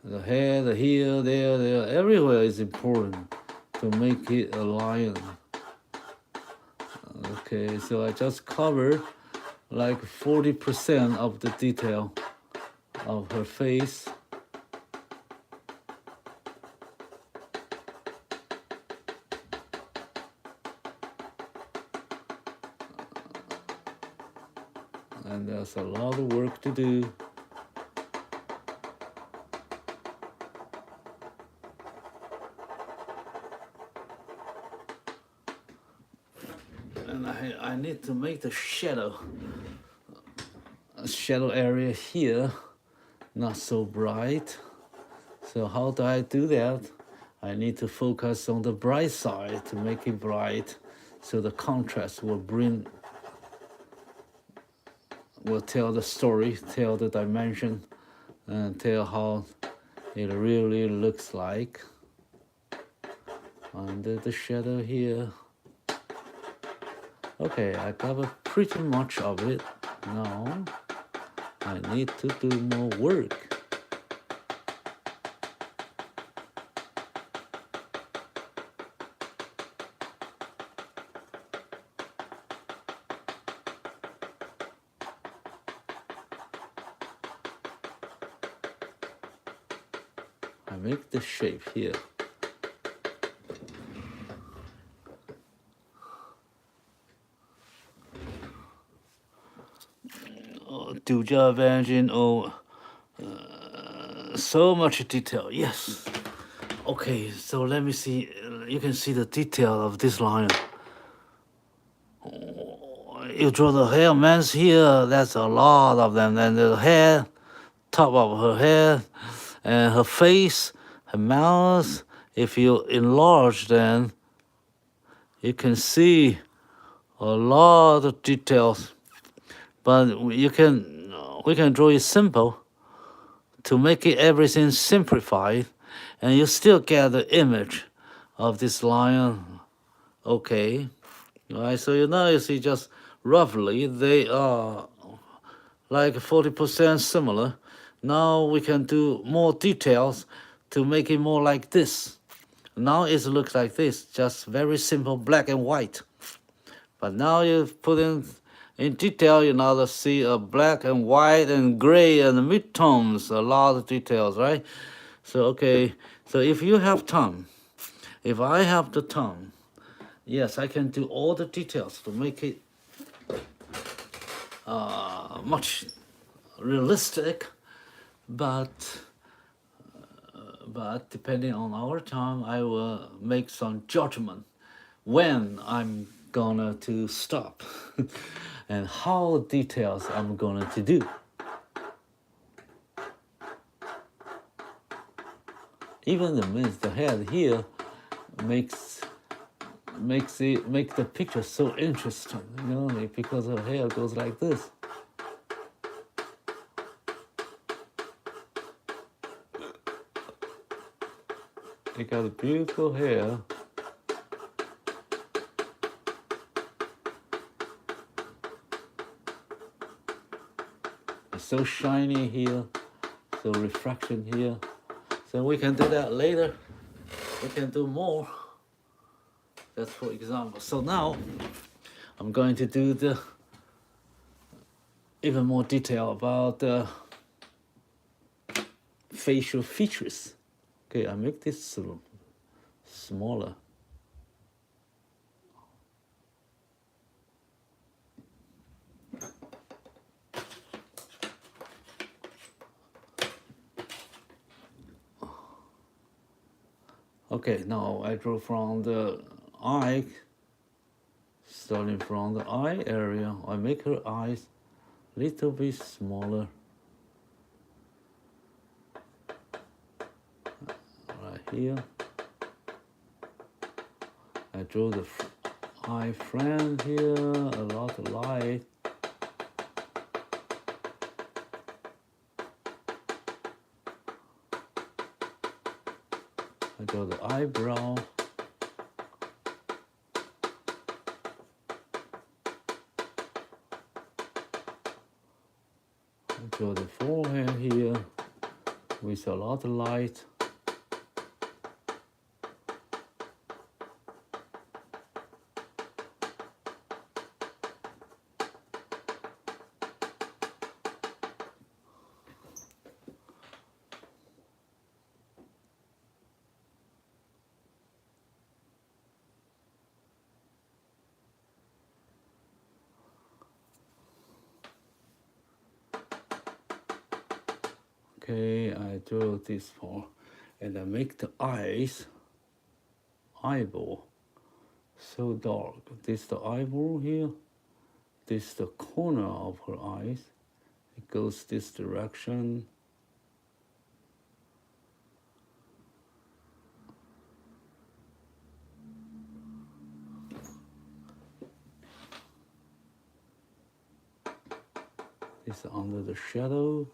The head, here, there, everywhere is important to make it a lion. Okay, so I just covered like 40% of the detail of her face. And there's a lot of work to do. And I need to make the shadow area here not so bright. So how do I do that? I need to focus on the bright side to make it bright, so the contrast will tell the story, tell the dimension, and tell how it really looks like. Under the shadow here. Okay, I covered pretty much of it. Now I need to do more work. I make the shape here. Do you imagine? So much detail. Yes. Okay, so let me see. You can see the detail of this lion. You draw the hair man's here. That's a lot of them. And the hair, top of her head, and her face, her mouth. If you enlarge, then you can see a lot of details. But we can draw it simple to make it everything simplified, and you still get the image of this lion. Okay, all right. So now you see just roughly they are like 40% similar. Now we can do more details to make it more like this. Now it looks like this, just very simple black and white. But now you put in detail, you now see a black and white and gray and mid-tones, a lot of details, right? So, okay, so if you have time, if I have the time, yes, I can do all the details to make it much realistic, but depending on our time, I will make some judgment when I'm gonna to stop and how details I'm gonna to do. Even the head here makes the picture so interesting, you know, because her hair goes like this. They got a beautiful hair. It's so shiny here, so refraction here. So we can do that later. We can do more. That's for example. So now I'm going to do the even more detail about the facial features. Okay, I make this smaller. Okay, now I draw from the eye, starting from the eye area. I make her eyes a little bit smaller. Right here. I draw the eye frame here, a lot of light. I draw the eyebrow. I draw the forehead here with a lot of light. Okay, I draw this part, and I make the eyeball, so dark. This is the eyeball here. This is the corner of her eyes. It goes this direction. This is under the shadow.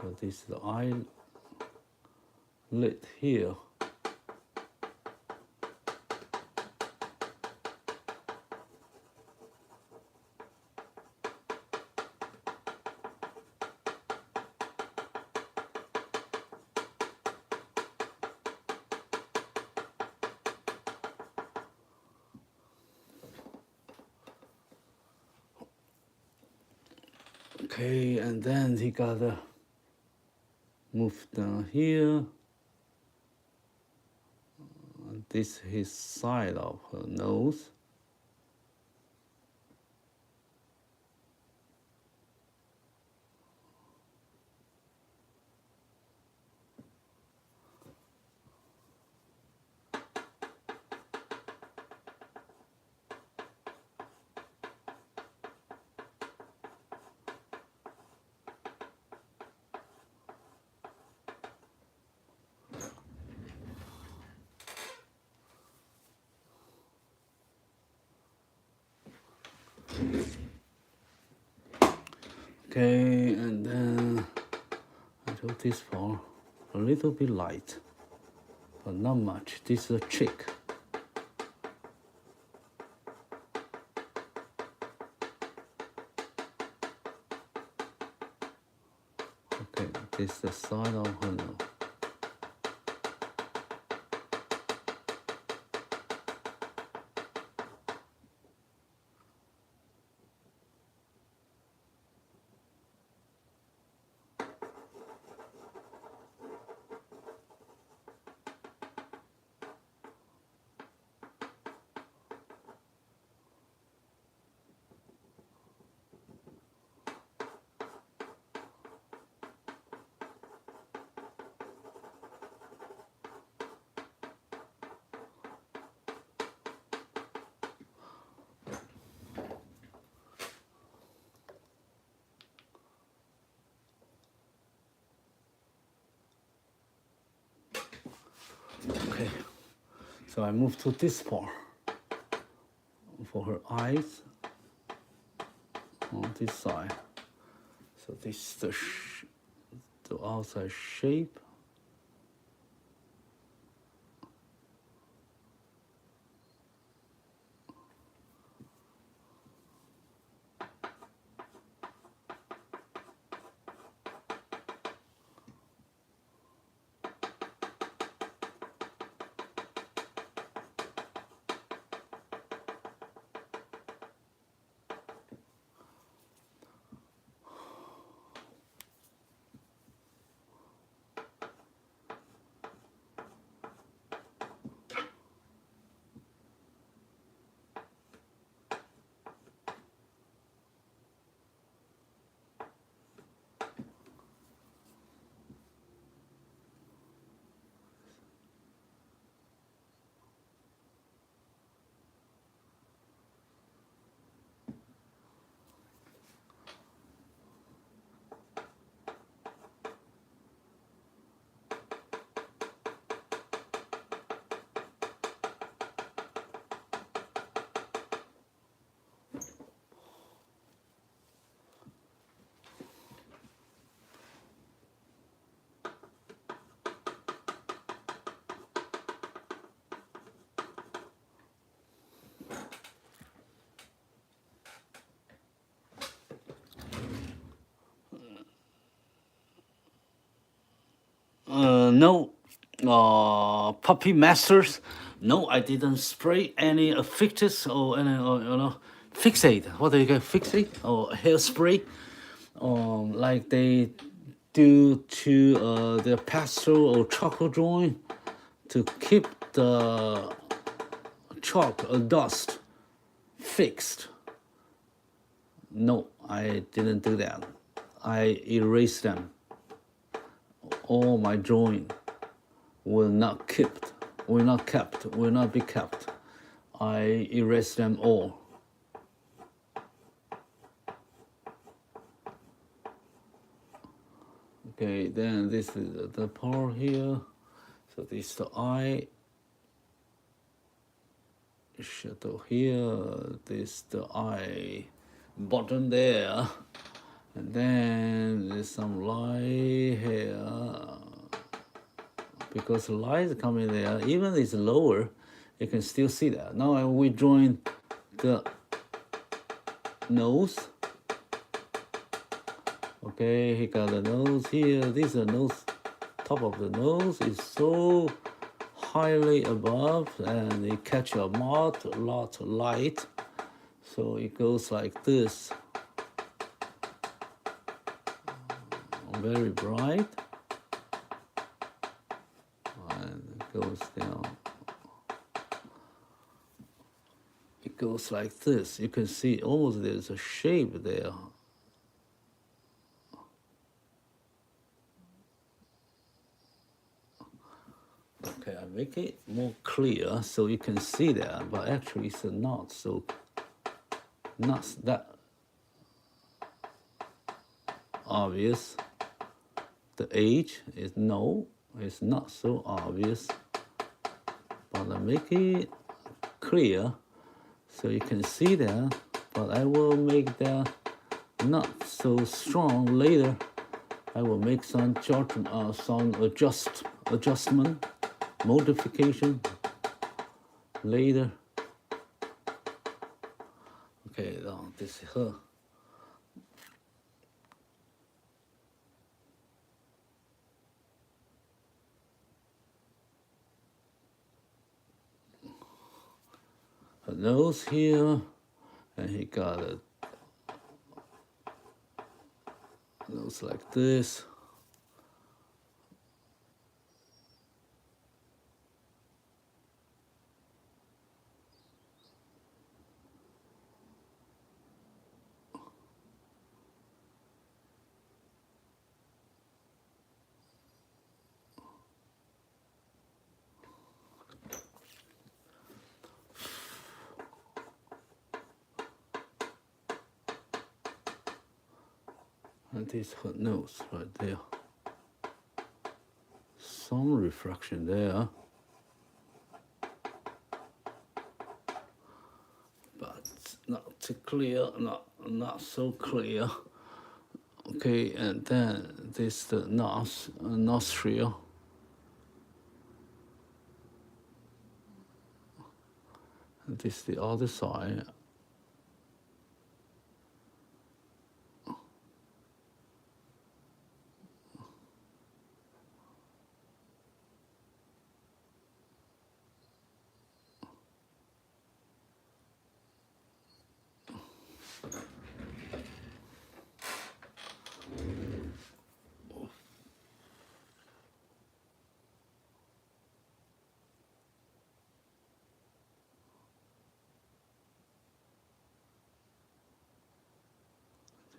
So this is the eyelid here. Okay, and then he gotta move down here. This is his side of her nose. Okay, and then I do this part a little bit light, but not much. This is a chick. Okay, this is the side of her nose. Okay, so I move to this part for her eyes on this side. So this is the outside shape. no puppy masters. No, I didn't spray any fictus or any fixate. What do you call fixate or hairspray? Like they do to their pastel or charcoal drawing to keep the chalk or dust fixed. No, I didn't do that. I erased them. All my drawing will not be kept. I erased them all. Okay, then this is the part here. So this is the eye shadow here. This the eye bottom there, and then there's some light here. Because the light is coming there, even if it's lower, you can still see that. Now we drawing the nose. Okay, he got the nose here. This is the nose, top of the nose is so highly above, and it catch a lot of light. So it goes like this, very bright, and it goes down. It goes like this. You can see almost there's a shape there. Okay, I make it more clear so you can see that, but actually it's not that obvious. The age is it's not so obvious, but I make it clear so you can see that, but I will make that not so strong later. I will make some adjustment, modification later. Okay, now this is her. Her nose here, and he got a nose like this. And this is her nose right there. Some reflection there, but not too clear, not so clear. Okay, and then this the nostril. And this the other side.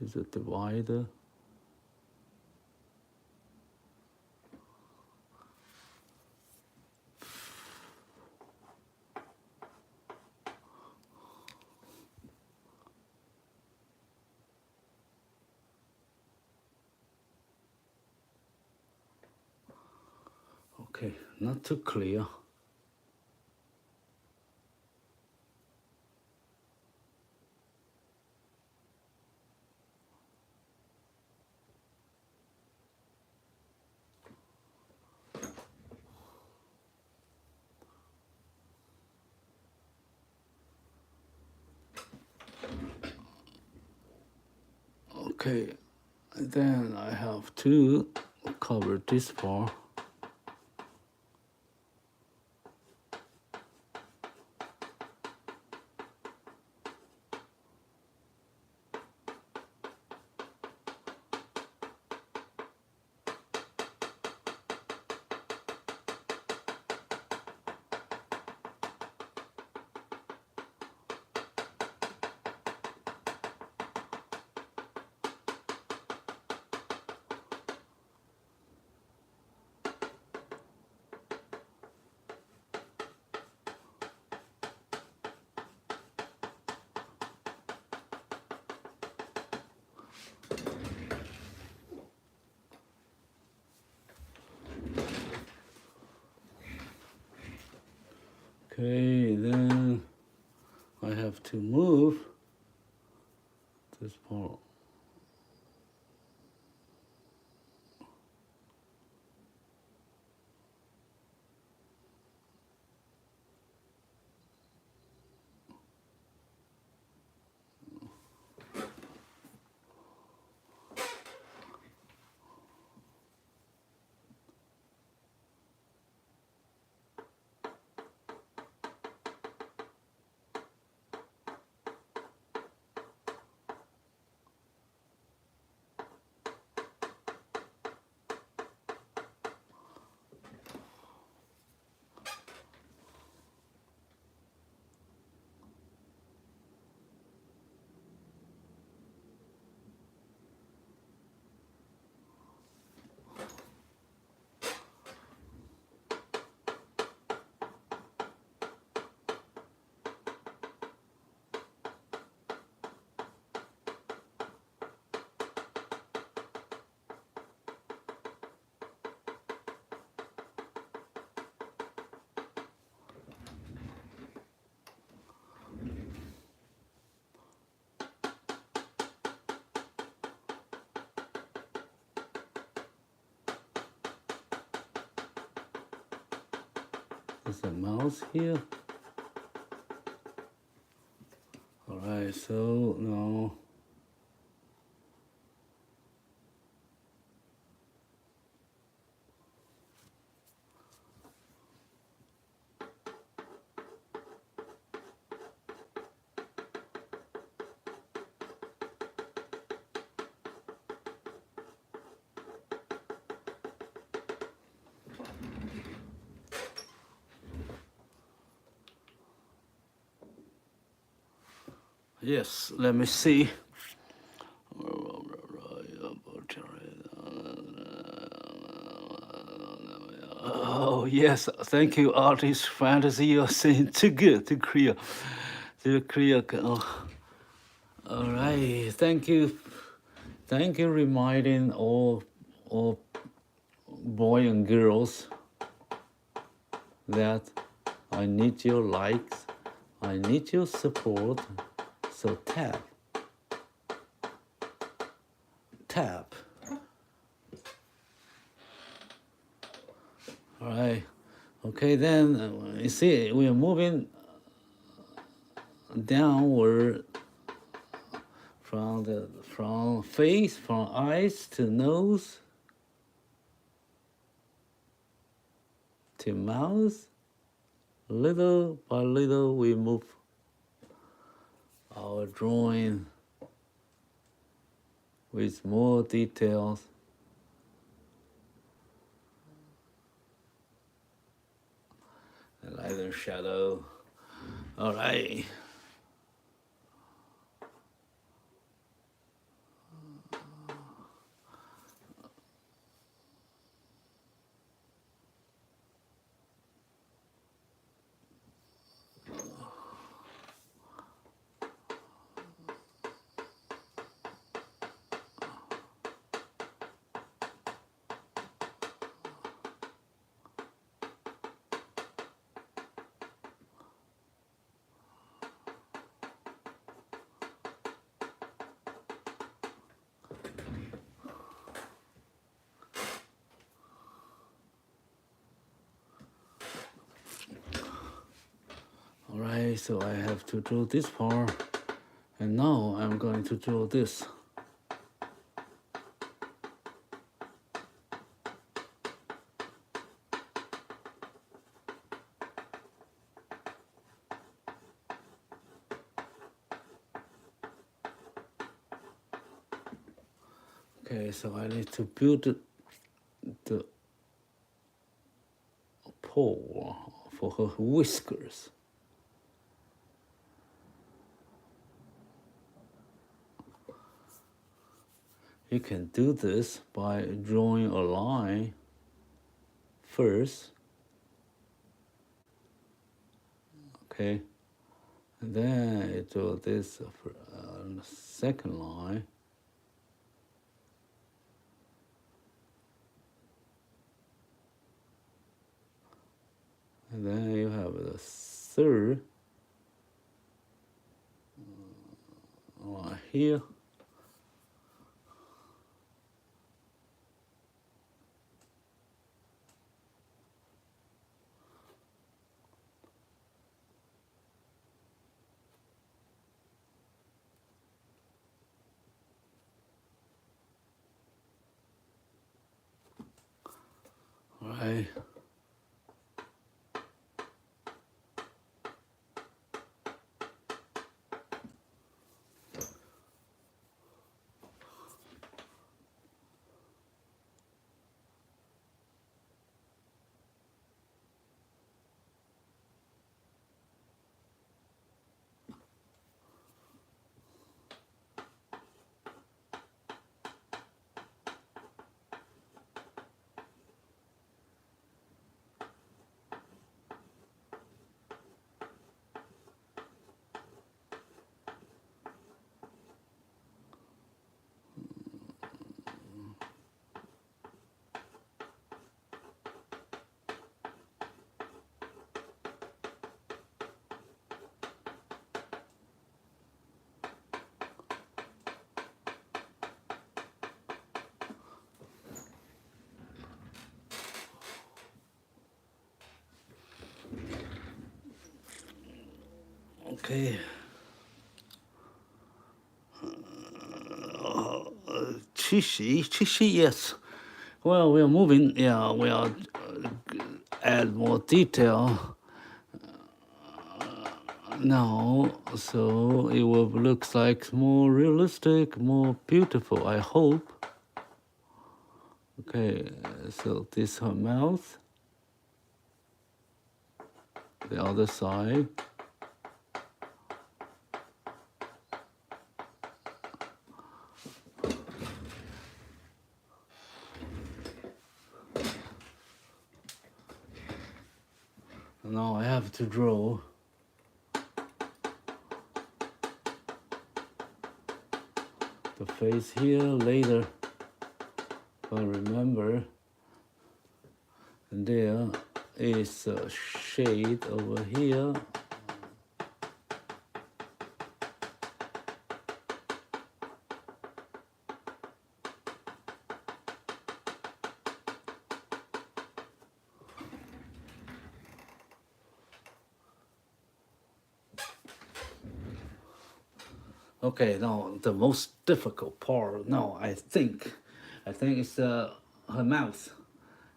This is a divider. Okay, not too clear. Okay, and then I have to cover this part. Okay, then I have to move this part. There's a mouse here. Alright, so now yes, let me see. Oh yes, thank you, artist fantasy. You're saying too good, too clear, too clear. Oh. All right, thank you, reminding all boys and girls that I need your likes, I need your support. So tap. All right. Okay, then you see we are moving downward from face, from eyes to nose to mouth. Little by little we move our drawing with more details. The light and shadow. All right. Alright, so I have to draw this part, and now I'm going to draw this. Okay, so I need to build the pole for her whiskers. You can do this by drawing a line first, okay, and then you draw this second line. And then you have the third here. Right. Okay. Chishi, yes. Well, we are moving. Yeah, we are add more detail now, so it will looks like more realistic, more beautiful. I hope. Okay, so this her mouth. The other side. Now I have to draw the face here later. But remember, there is a shade over here. Okay, now the most difficult part. Now I think it's her mouth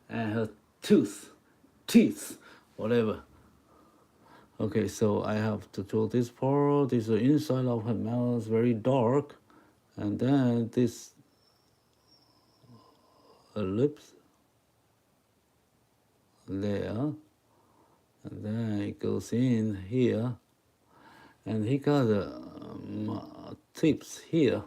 and her teeth, whatever. Okay, so I have to draw this part. This is the inside of her mouth, very dark, and then this lips there, and then it goes in here, and he got tips here.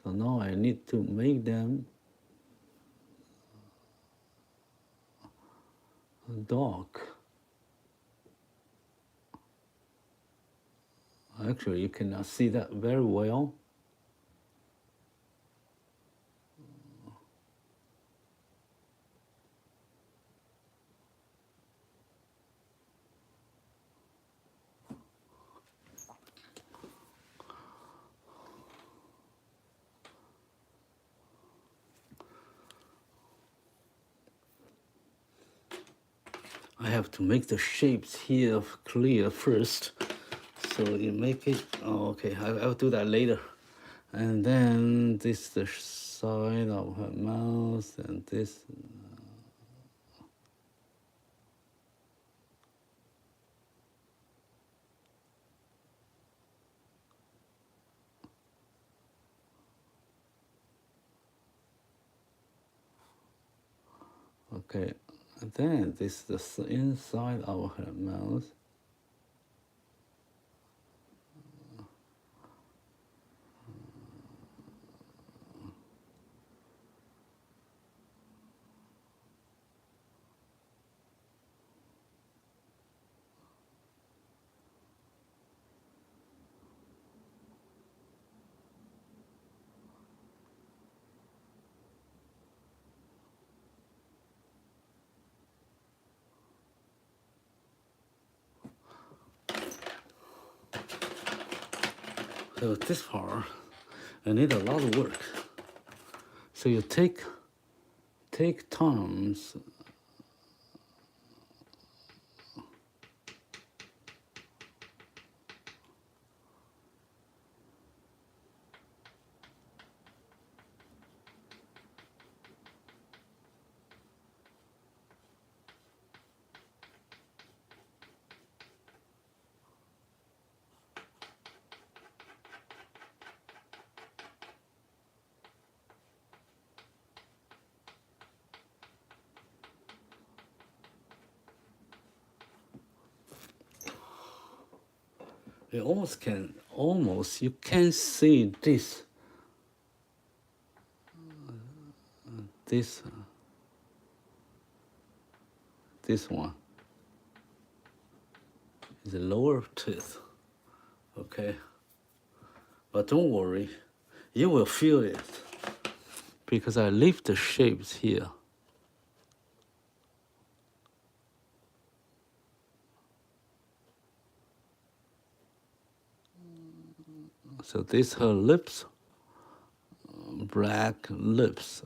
So now I need to make them dark. Actually, you cannot see that very well. I have to make the shapes here clear first. So you make it, oh, okay, I'll do that later. And then this is the side of her mouth, and this. Okay, and then this is the inside of her mouth. So this part, I need a lot of work. So you take times. You you can see this one is the lower tooth, okay? But don't worry, you will feel it because I leave the shapes here. So these her lips, black lips.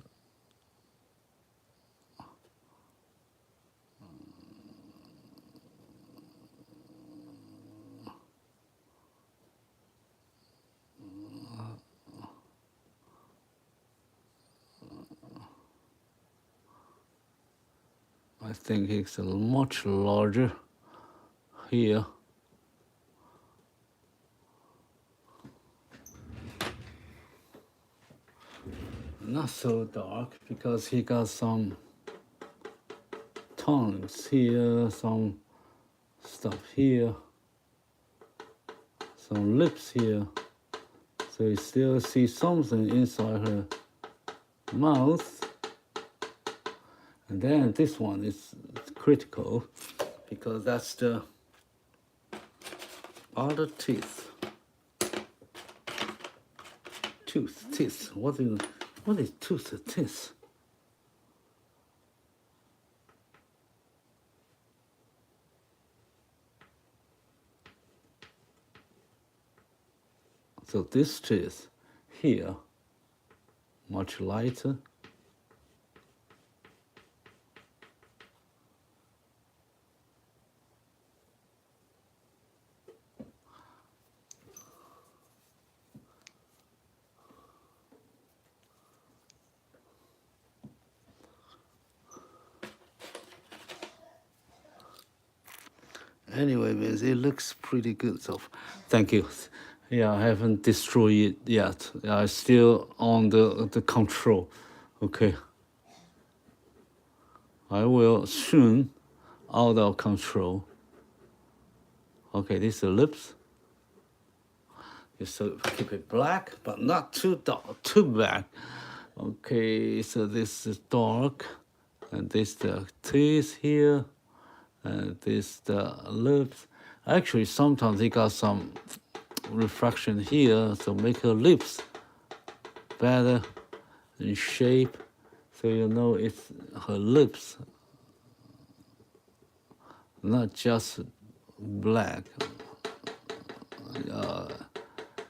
I think it's much larger here. Not so dark because he got some tongues here, some stuff here, some lips here. So you still see something inside her mouth. And then this one is critical because that's the other teeth. Teeth. What is tooth? Teeth. So this teeth here, much lighter. Anyway, miss, it looks pretty good. So, thank you. Yeah, I haven't destroyed it yet. I still on the control. Okay. I will soon out of control. Okay, this is the lips. So keep it black, but not too dark, too black. Okay, so this is dark, and this the teeth here. This the lips. Actually, sometimes they got some refraction here, so make her lips better in shape. So you know it's her lips, not just black.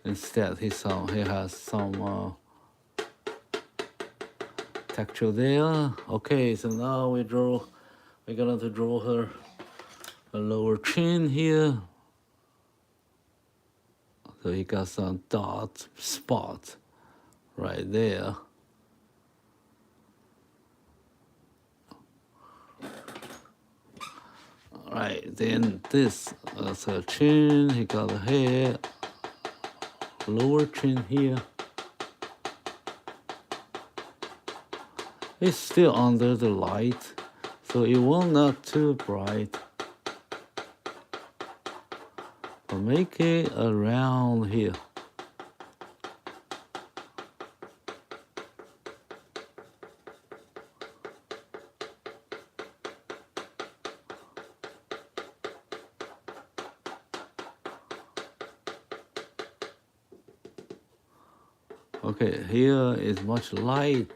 Instead, he has some texture there. Okay, so now we're going to draw her a lower chin here. So he got some dot spot right there. All right, then this is her chin. He got a hair, lower chin here. It's still under the light, so it will not too bright. But make it around here. Okay, here is much light,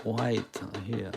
white here.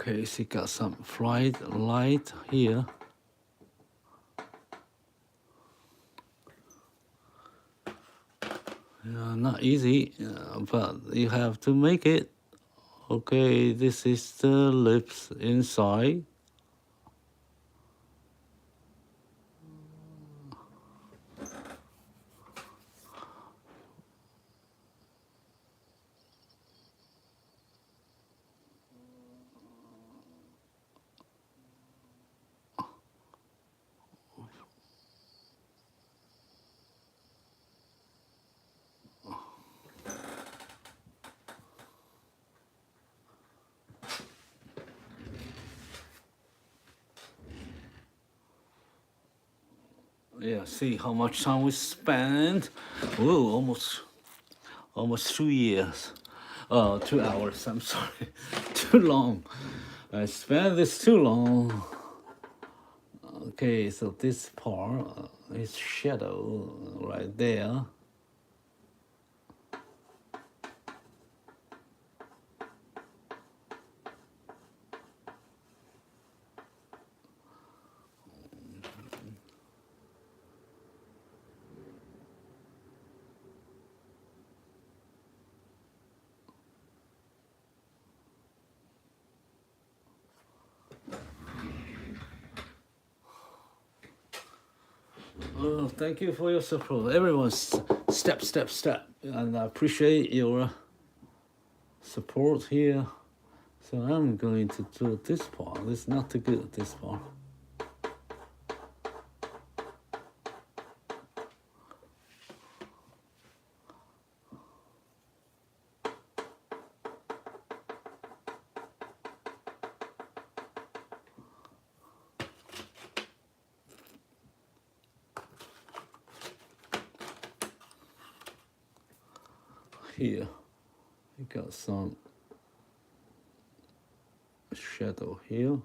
Okay, so you got some bright light here. Not easy, but you have to make it. Okay, this is the lips inside. Yeah, see how much time we spent. Ooh, almost 2 years. 2 hours, I'm sorry. Too long. I spent this too long. Okay, so this part is shadow right there. Oh, thank you for your support. Everyone, step. And I appreciate your support here. So I'm going to do this part. This is not too good, this part. Here, we got some shadow here.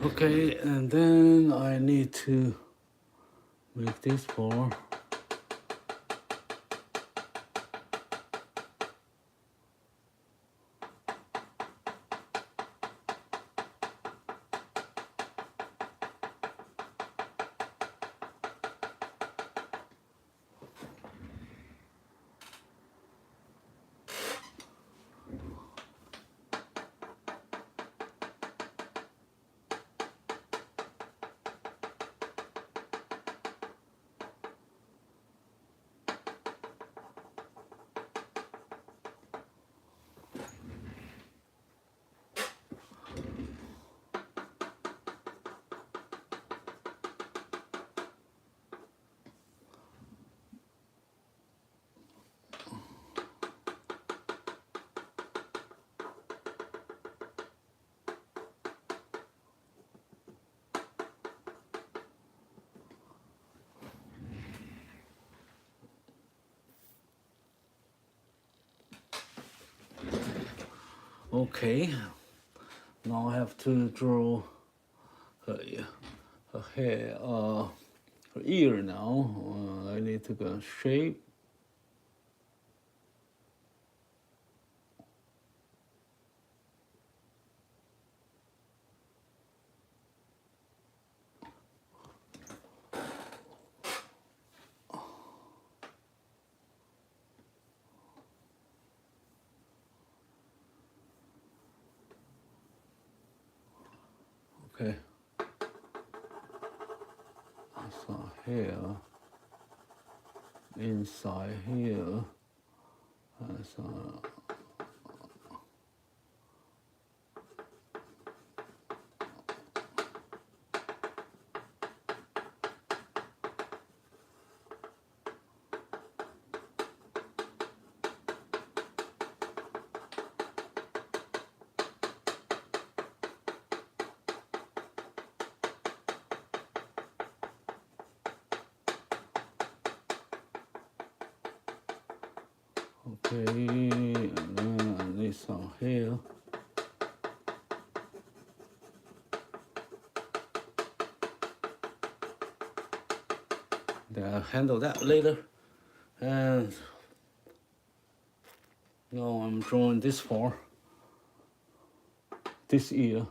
Okay, and then I need to make this part. Okay, now I have to draw her, her hair, her ear now. I need to go shape. Okay. So here, inside here, so okay, and then I need some here. Then I'll handle that later. And now I'm drawing this far, this ear.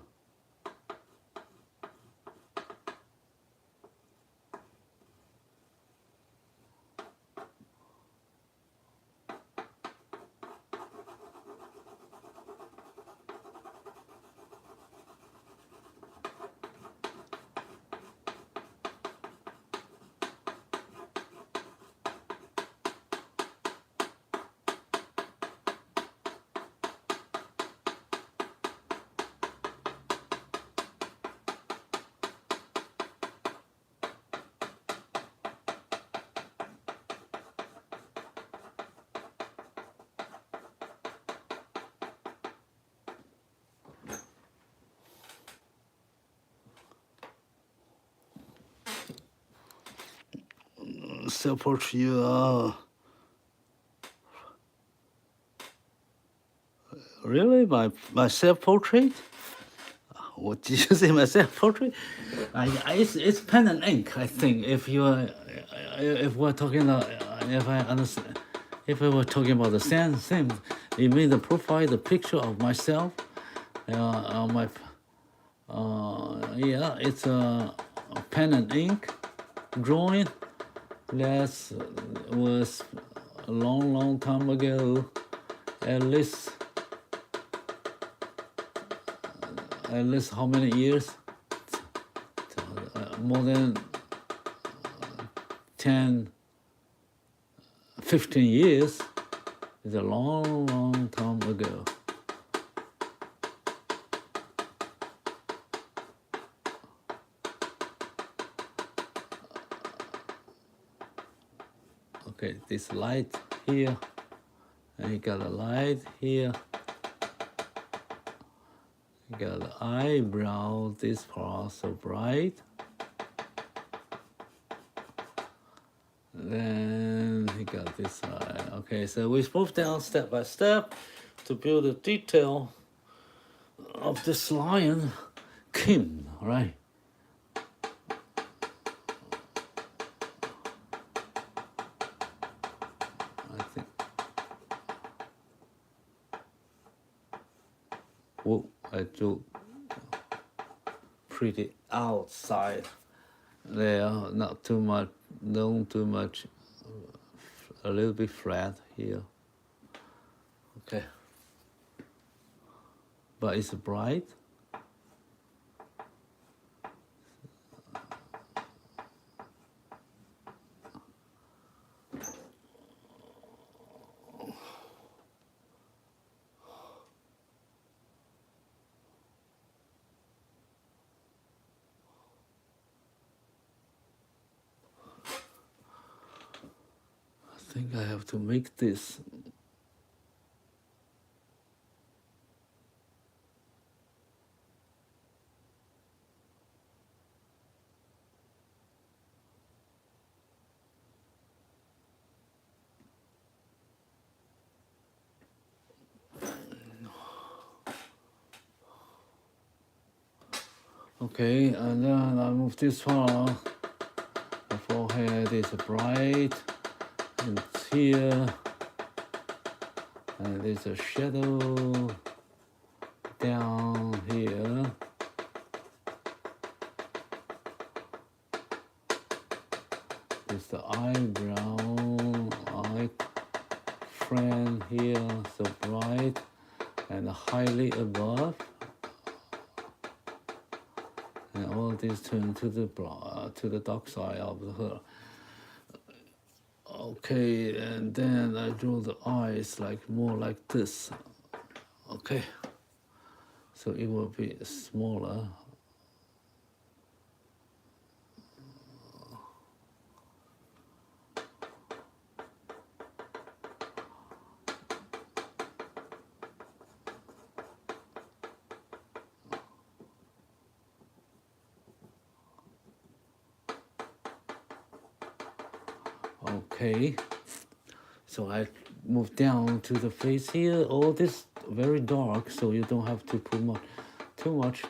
Self-portrait, really? My self-portrait? What did you say? My self-portrait? It's pen and ink. I think if we're talking about, if I understand, if we were talking about the same, you mean the profile, the picture of myself, yeah, it's a pen and ink drawing. That was a long time ago, at least how many years? More than 10, 15 years. It's a long time ago. Okay, this light here, and you got a light here. You got the eyebrow, this part so bright. Then you got this side. Okay, so we move down step by step to build the detail of this lion, Kim, right? I think. Whoa, I drew pretty outside there, not too much, don't too much, a little bit flat here. Okay, but it's bright. I think I have to make this. Okay, and then I move this one. The forehead is bright, and it's here, and there's a shadow down here. There's the eyebrow, eye frame here, so bright and highly above. And all this turn to the dark side of the hair. Okay, and then I draw the eyes more like this. Okay, so it will be smaller. Okay, so I move down to the face here. All this very dark, so you don't have to put too much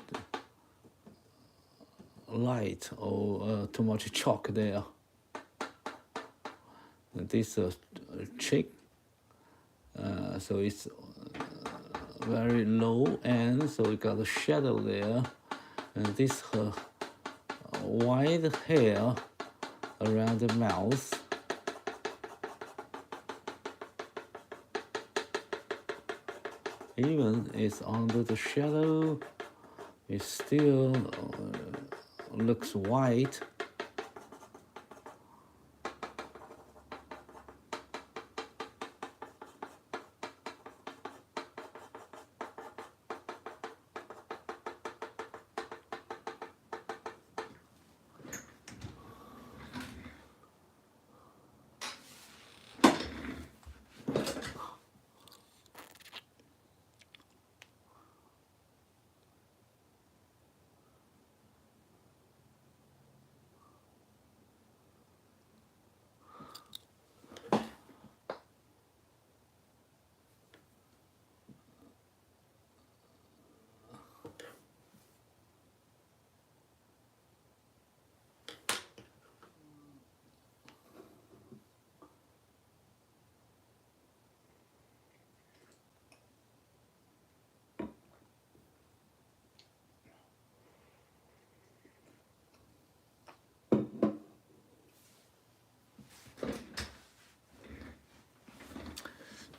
light or too much chalk there. And this cheek, so it's very low end, so we got a shadow there, and this white hair around the mouth. Even it's under the shadow, it still looks white.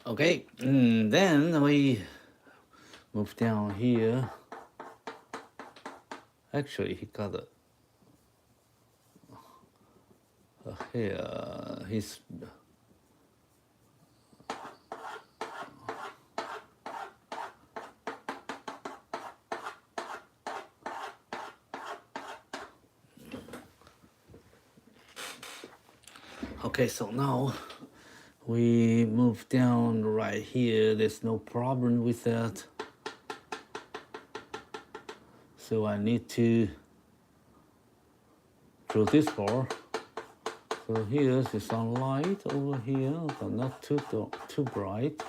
Okay, then we move down here. Actually, he got a hair. His okay. So now we move down right here. There's no problem with that. So I need to draw this part. So here's the sunlight over here, but not too bright.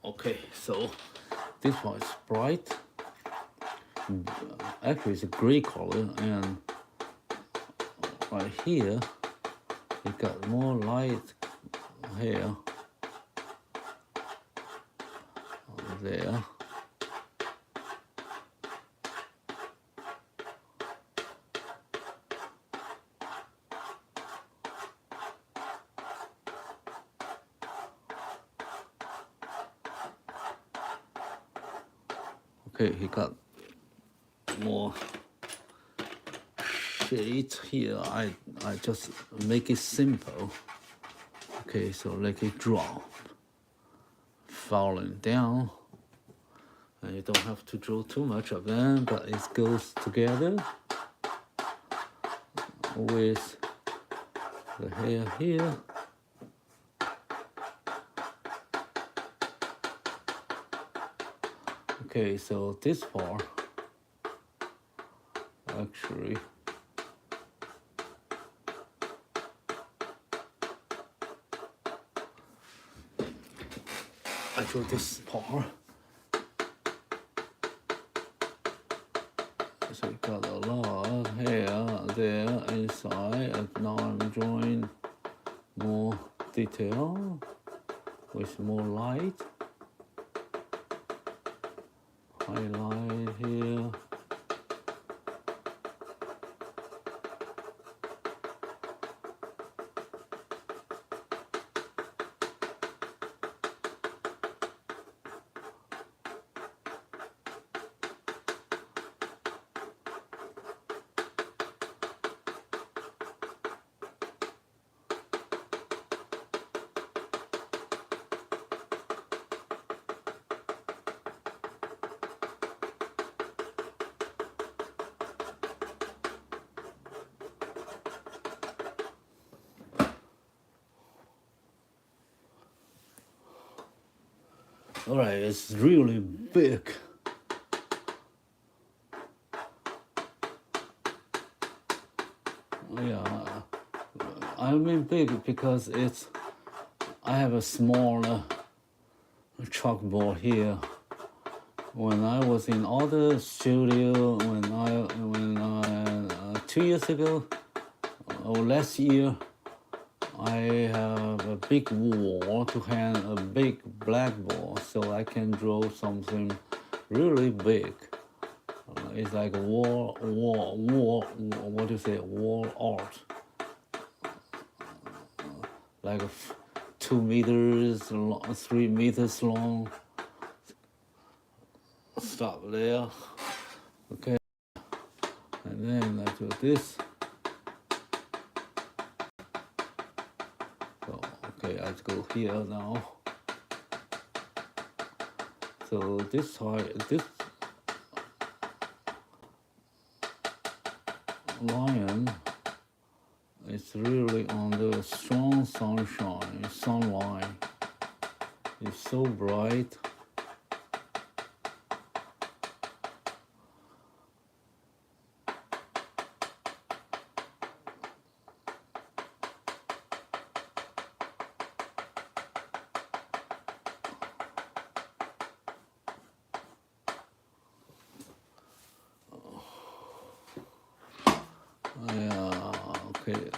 Okay, so this one is bright. Actually, it's a gray color, and right here, it got more light here. Over there. Okay, he got more shades here. I just make it simple. Okay, so let it drop, falling down. And you don't have to draw too much of them, but it goes together with the hair here. Okay, so this part actually do this part. So we got a lot here, there, inside, and now I'm drawing more detail with more light. Highlight here. Alright, it's really big. Yeah, I mean big because I have a small chalkboard here. When I was in other studio, when I 2 years ago or last year, I have a big wall to hang a big blackboard, so I can draw something really big. It's like a wall, what do you say, wall art. Like 2 meters long, 3 meters long. Stop there. Okay. And then I do this. Okay, I go here now. So this lion is really on the strong sunlight. It's so bright. Yeah, okay.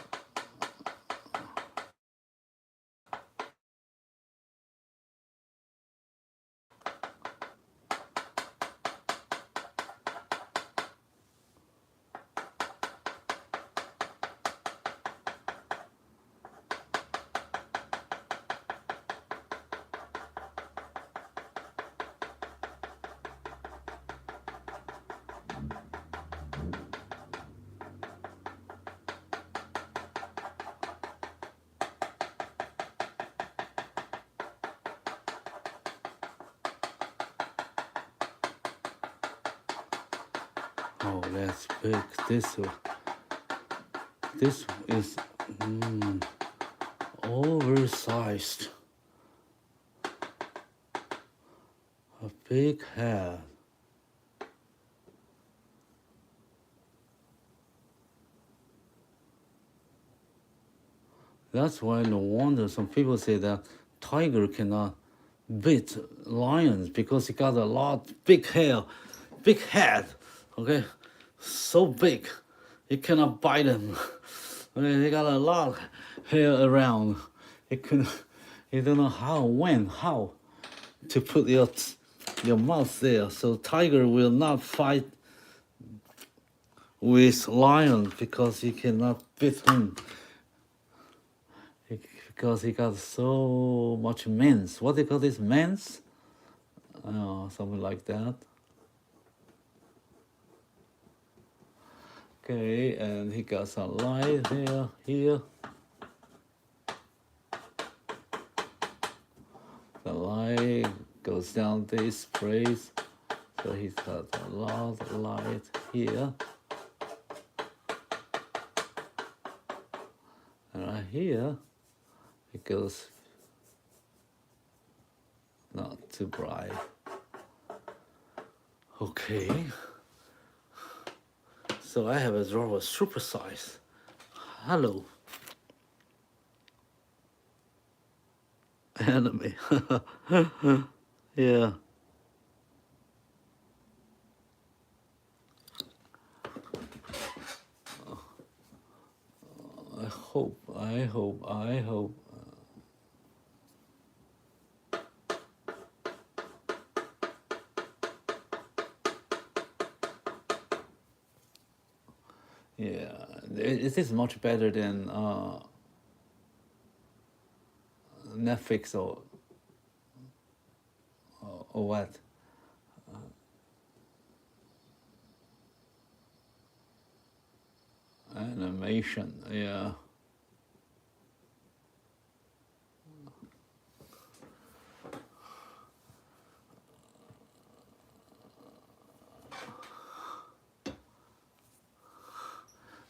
Oh, let's pick this one. This is oversized. A big head. That's why no wonder some people say that tiger cannot beat lions because he got a lot big hair, big head. Okay, so big, you cannot bite them. Okay, they got a lot of hair around. You don't know how to put your mouth there. So tiger will not fight with lion because he cannot beat him. Because he got so much mens. What they call this, mens? Something like that. Okay, and he got some light here. The light goes down this place, so he's got a lot of light here. And right here, it goes not too bright. Okay. So I have a drawer super size. Hello. Enemy. Yeah. I hope. Yeah, it is much better than Netflix or what? Animation, yeah.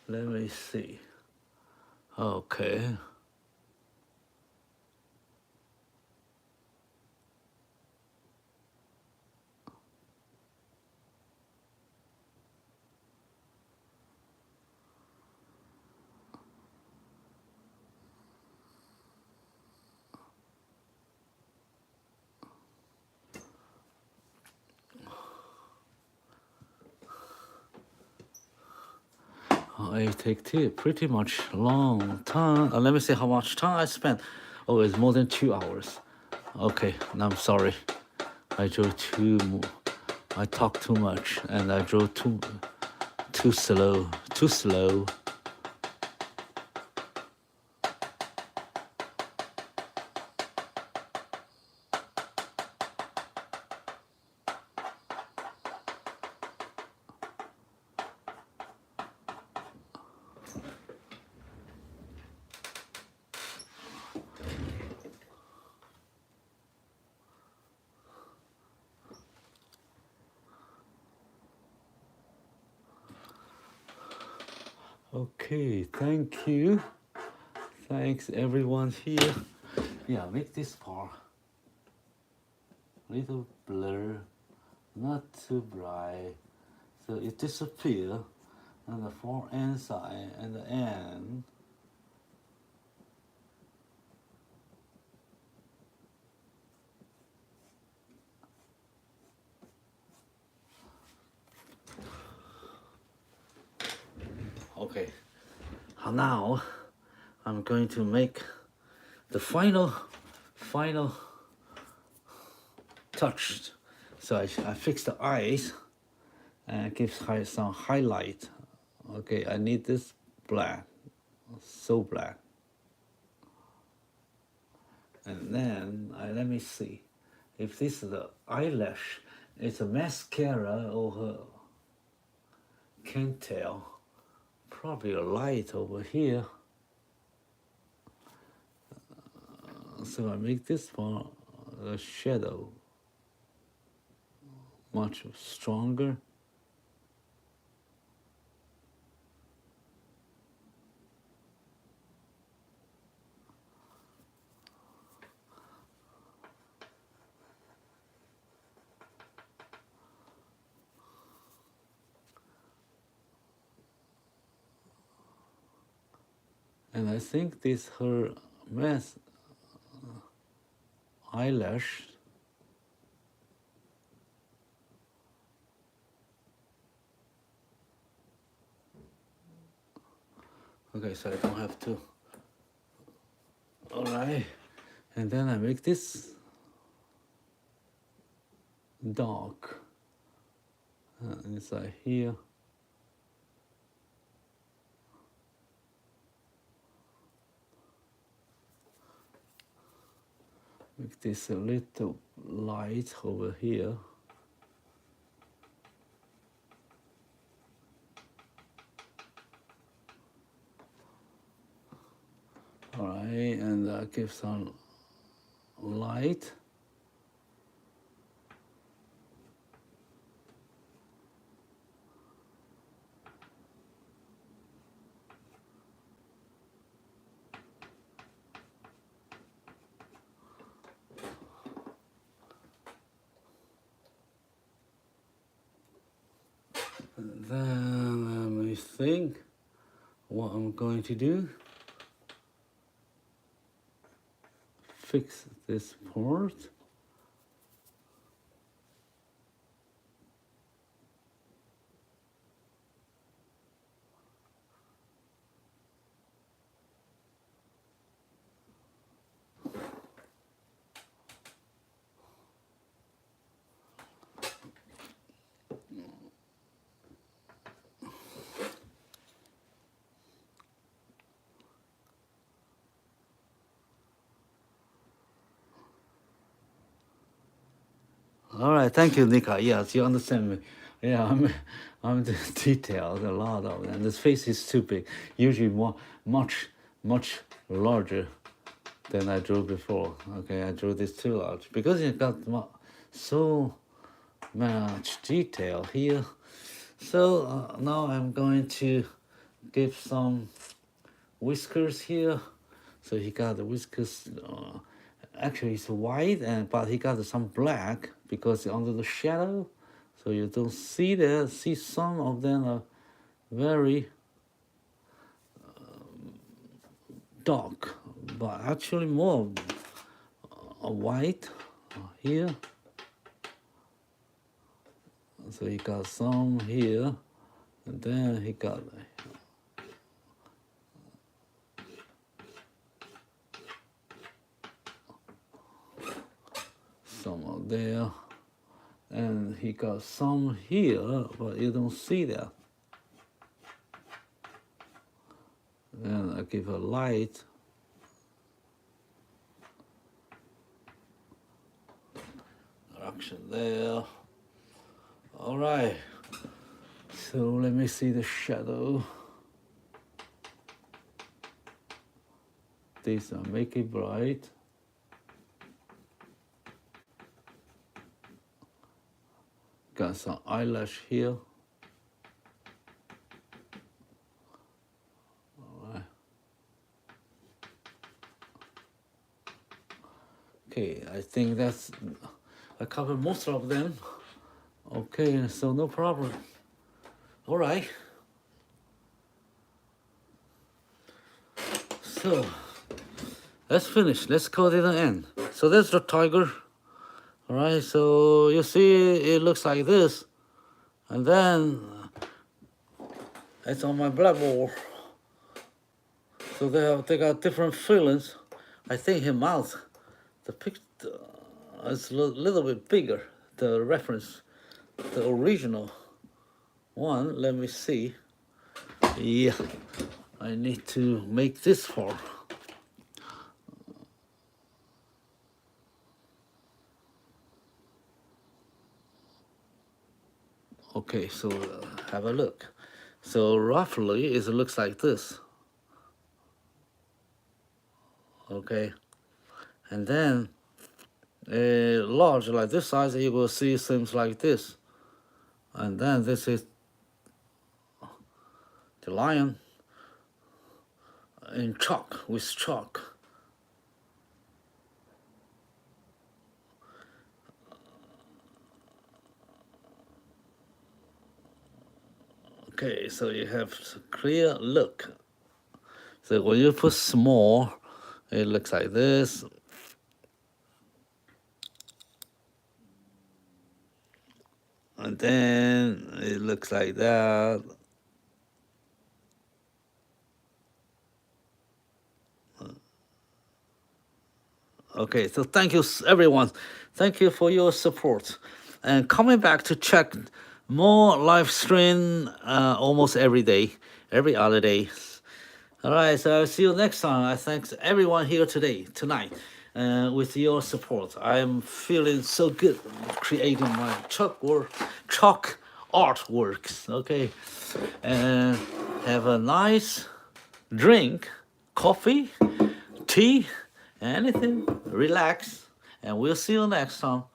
Let me see. Okay. I take pretty much long time. Let me see how much time I spent. Oh, it's more than 2 hours. Okay, I'm sorry. I talk too much, and I drove too slow. Okay, thank you. Thanks everyone here. Yeah, make this part little blur, not too bright, so it disappear on the far end side and the end. Okay, now I'm going to make the final touch. So I fix the eyes and give some highlight. Okay, I need this black, so black. And then let me see if this is the eyelash. It's a mascara or can't tell. Probably a light over here. So I make this one the shadow much stronger. And I think this her eyelash. Okay, so I don't have to. All right, and then I make this dark inside here. Make this a little light over here. All right, and give some light. And then let me think what I'm going to do. Fix this part. All right, thank you, Nika. Yes, you understand me. Yeah, I'm the details a lot of them. This face is too big. Usually much larger than I drew before. Okay, I drew this too large because it got so much detail here. So now I'm going to give some whiskers here. So he got the whiskers. Actually, it's white, but he got some black because under the shadow. So you don't see that. See, some of them are very dark, but actually more white here. So he got some here, and then he got some of there, and he got some here, but you don't see that. And I give a light. Direction there. All right. So let me see the shadow. This one, make it bright. Got some eyelash here. Okay, I think I covered most of them. Okay, so no problem. All right. So let's finish. Let's call it an end. So that's the tiger. All right, so you see it looks like this. And then it's on my blackboard. So they got different feelings. I think his mouth, the picture is a little bit bigger. The reference, the original one. Let me see. Yeah, I need to make this for. Okay, so have a look. So roughly, it looks like this. Okay, and then large like this size, you will see things like this. And then this is the lion in chalk, with chalk. Okay, so you have a clear look. So when you put small, it looks like this. And then it looks like that. Okay, so thank you, everyone. Thank you for your support. And coming back to check more live stream almost every day, every other day. All right, so I'll see you next time. I thank everyone here tonight, with your support. I'm feeling so good creating my chalk artworks. Okay, and have a nice drink, coffee, tea, anything. Relax, and we'll see you next time.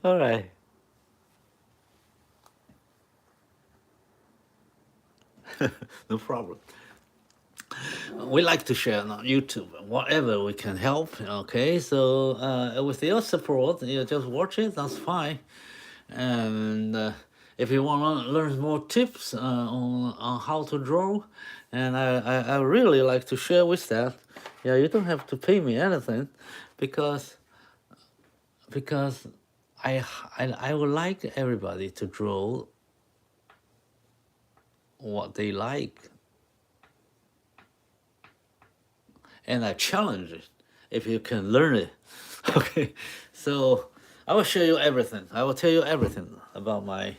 All right. No problem. We like to share on YouTube whatever we can help. Okay, so with your support, you just watch it. That's fine. And if you want to learn more tips on how to draw, and I really like to share with that. Yeah, you don't have to pay me anything, because I would like everybody to draw what they like, and I challenge it if you can learn it. Okay, so I will show you everything. I will tell you everything about my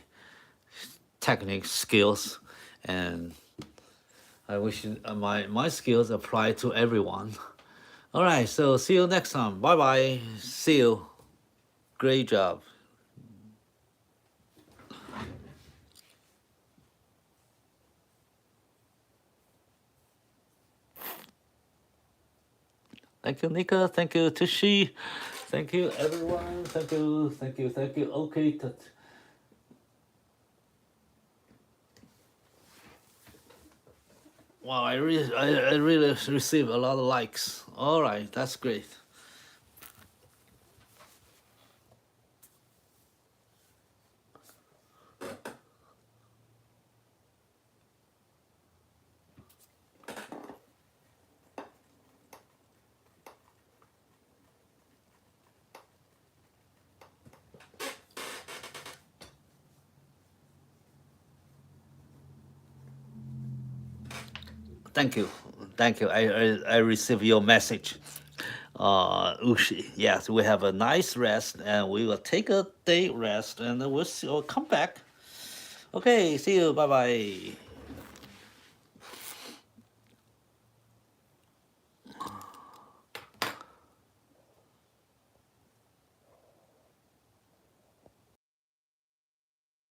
technique skills, and I wish my skills apply to everyone. All right, so see you next time. Bye bye. See you. Great job. Thank you, Nika. Thank you, Tushi. Thank you, everyone. Thank you, thank you, thank you. Okay. Wow, I really received a lot of likes. All right, that's great. Thank you, thank you. I received your message, Ushi. Yes, we have a nice rest, and we will take a day rest, and then we'll come back. Okay, see you. Bye bye.